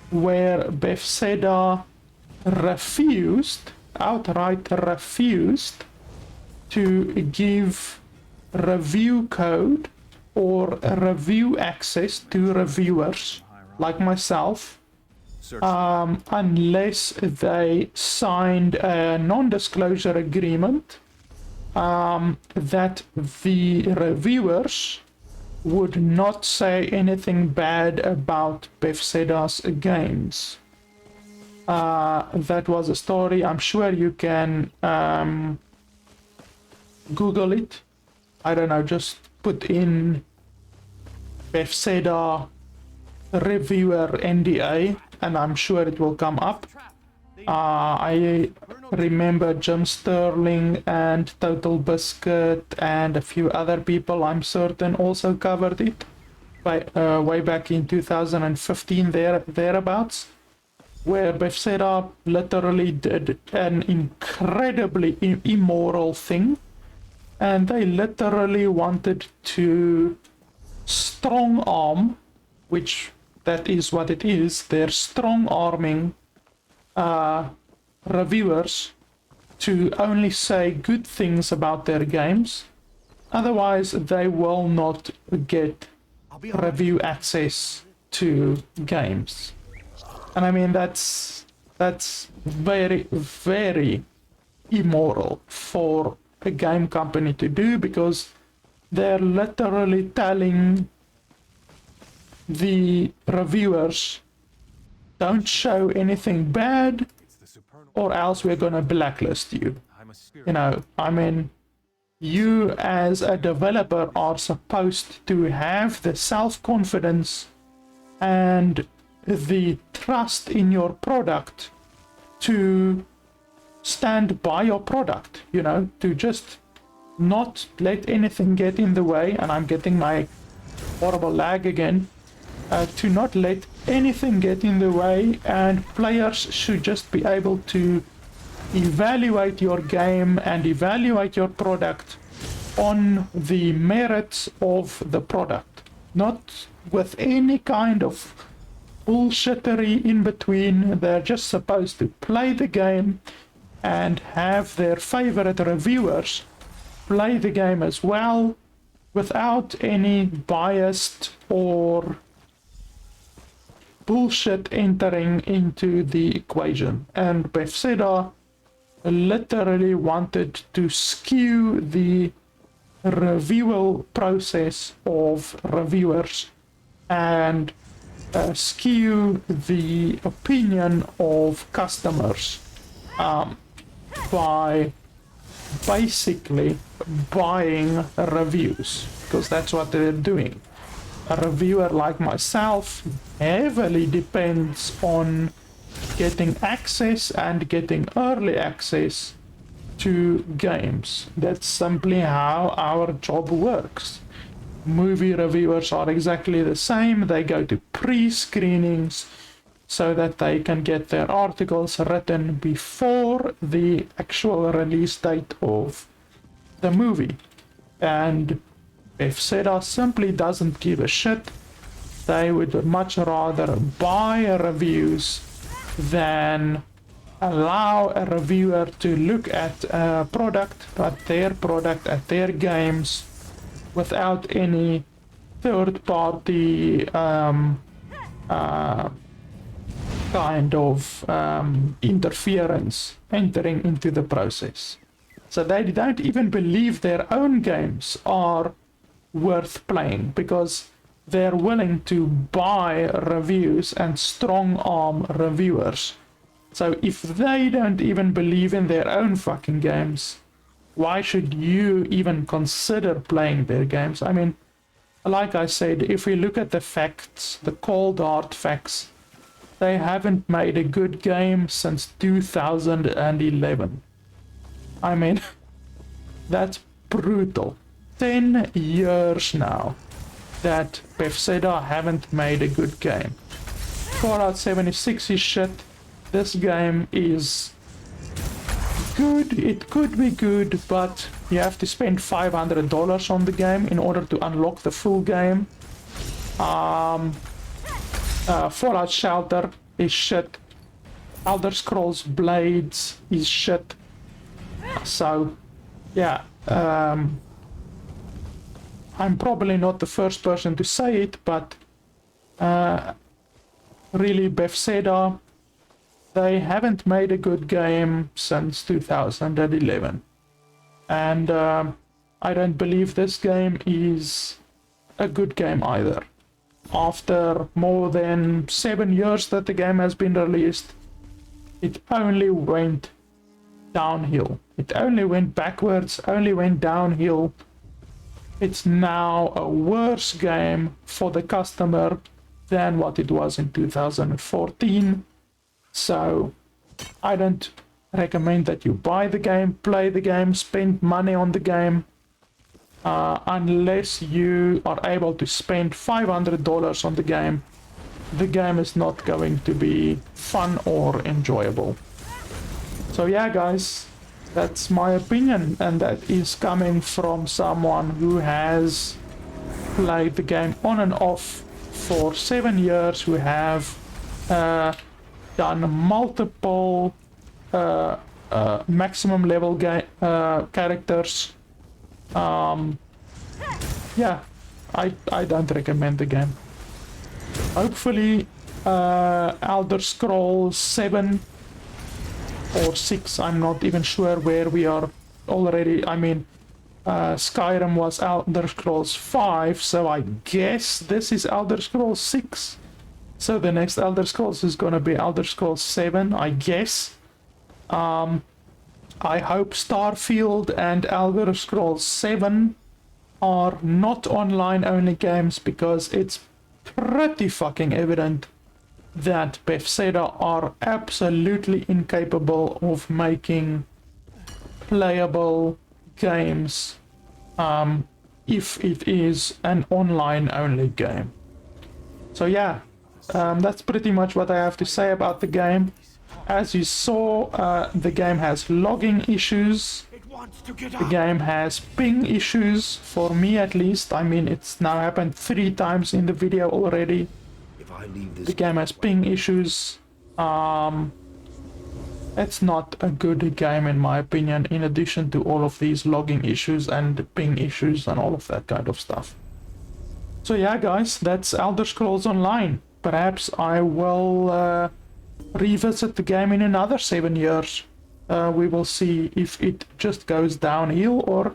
where Bethesda outright refused to give review code or review access to reviewers like myself, unless they signed a non-disclosure agreement that the reviewers would not say anything bad about Bethesda's games. That was a story. I'm sure you can Google it. I don't know, just put in Bethesda reviewer NDA and I'm sure it will come up. I remember Jim Sterling and Total Biscuit and a few other people, I'm certain, also covered it way back in 2015 thereabouts, where Bethesda literally did an incredibly immoral thing, and they literally wanted to strong arm, which that is what it is, they're strong arming reviewers to only say good things about their games, otherwise they will not get review access to games. And I mean, that's very, very immoral for a game company to do, because they're literally telling the reviewers, don't show anything bad or else we're gonna blacklist you. You know, I mean, you as a developer are supposed to have the self-confidence and the trust in your product to stand by your product, you know, to just not let anything get in the way. And I'm getting my horrible lag again. To not let anything get in the way, and players should just be able to evaluate your game and evaluate your product on the merits of the product, not with any kind of bullshittery in between. They're just supposed to play the game and have their favorite reviewers play the game as well, without any biased or bullshit entering into the equation. And Bethesda literally wanted to skew the review process of reviewers and skew the opinion of customers by basically buying reviews, because that's what they're doing. A reviewer like myself heavily depends on getting access and getting early access to games. That's simply how our job works. Movie reviewers are exactly the same. They go to pre-screenings so that they can get their articles written before the actual release date of the movie. And Bethesda simply doesn't give a shit. They would much rather buy reviews than allow a reviewer to look at a product, at their games, without any third-party kind of interference entering into the process. So they don't even believe their own games are worth playing, because they're willing to buy reviews and strong-arm reviewers. So if they don't even believe in their own fucking games, why should you even consider playing their games? I mean, like I said, if we look at the facts, the cold hard facts, they haven't made a good game since 2011. I mean, that's brutal. 10 years now that Bethesda haven't made a good game. Fallout 76 is shit. This game is good. It could be good, but you have to spend $500 on the game in order to unlock the full game. Fallout Shelter is shit. Elder Scrolls Blades is shit. So, yeah, I'm probably not the first person to say it, but really, Bethesda, they haven't made a good game since 2011. And I don't believe this game is a good game either. After more than 7 years that the game has been released, it only went downhill. It only went backwards, only went downhill. It's now a worse game for the customer than what it was in 2014. So I don't recommend that you buy the game, play the game, spend money on the game, unless you are able to spend $500 on the game. The game is not going to be fun or enjoyable. So yeah, guys, that's my opinion, and that is coming from someone who has played the game on and off for 7 years, who have done multiple maximum level characters. Yeah, I don't recommend the game. Hopefully Elder Scrolls 7 or 6, I'm not even sure where we are already. I mean, Skyrim was Elder Scrolls 5, so I guess this is Elder Scrolls 6. So the next Elder Scrolls is gonna be Elder Scrolls 7, I guess. I hope Starfield and Elder Scrolls 7 are not online-only games, because it's pretty fucking evident that Bethesda are absolutely incapable of making playable games if it is an online-only game. So yeah, that's pretty much what I have to say about the game. As you saw, the game has logging issues. The game has ping issues, for me at least. I mean, it's now happened 3 times in the video already. The game has ping issues. It's not a good game in my opinion, in addition to all of these logging issues and ping issues and all of that kind of stuff. So yeah guys, that's Elder Scrolls Online. Perhaps I will revisit the game in another 7 years. We will see if it just goes downhill, or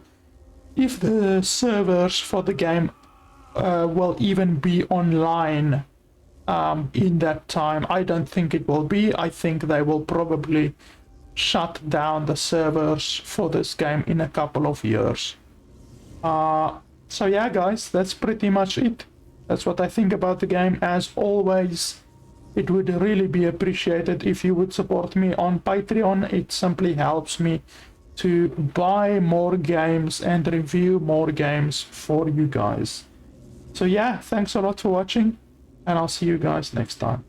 if the servers for the game will even be online in that time. I don't think it will be. I think they will probably shut down the servers for this game in a couple of years. So yeah guys, that's pretty much it. That's what I think about the game. As always, it would really be appreciated if you would support me on Patreon. It simply helps me to buy more games and review more games for you guys. So yeah, thanks a lot for watching, and I'll see you guys next time.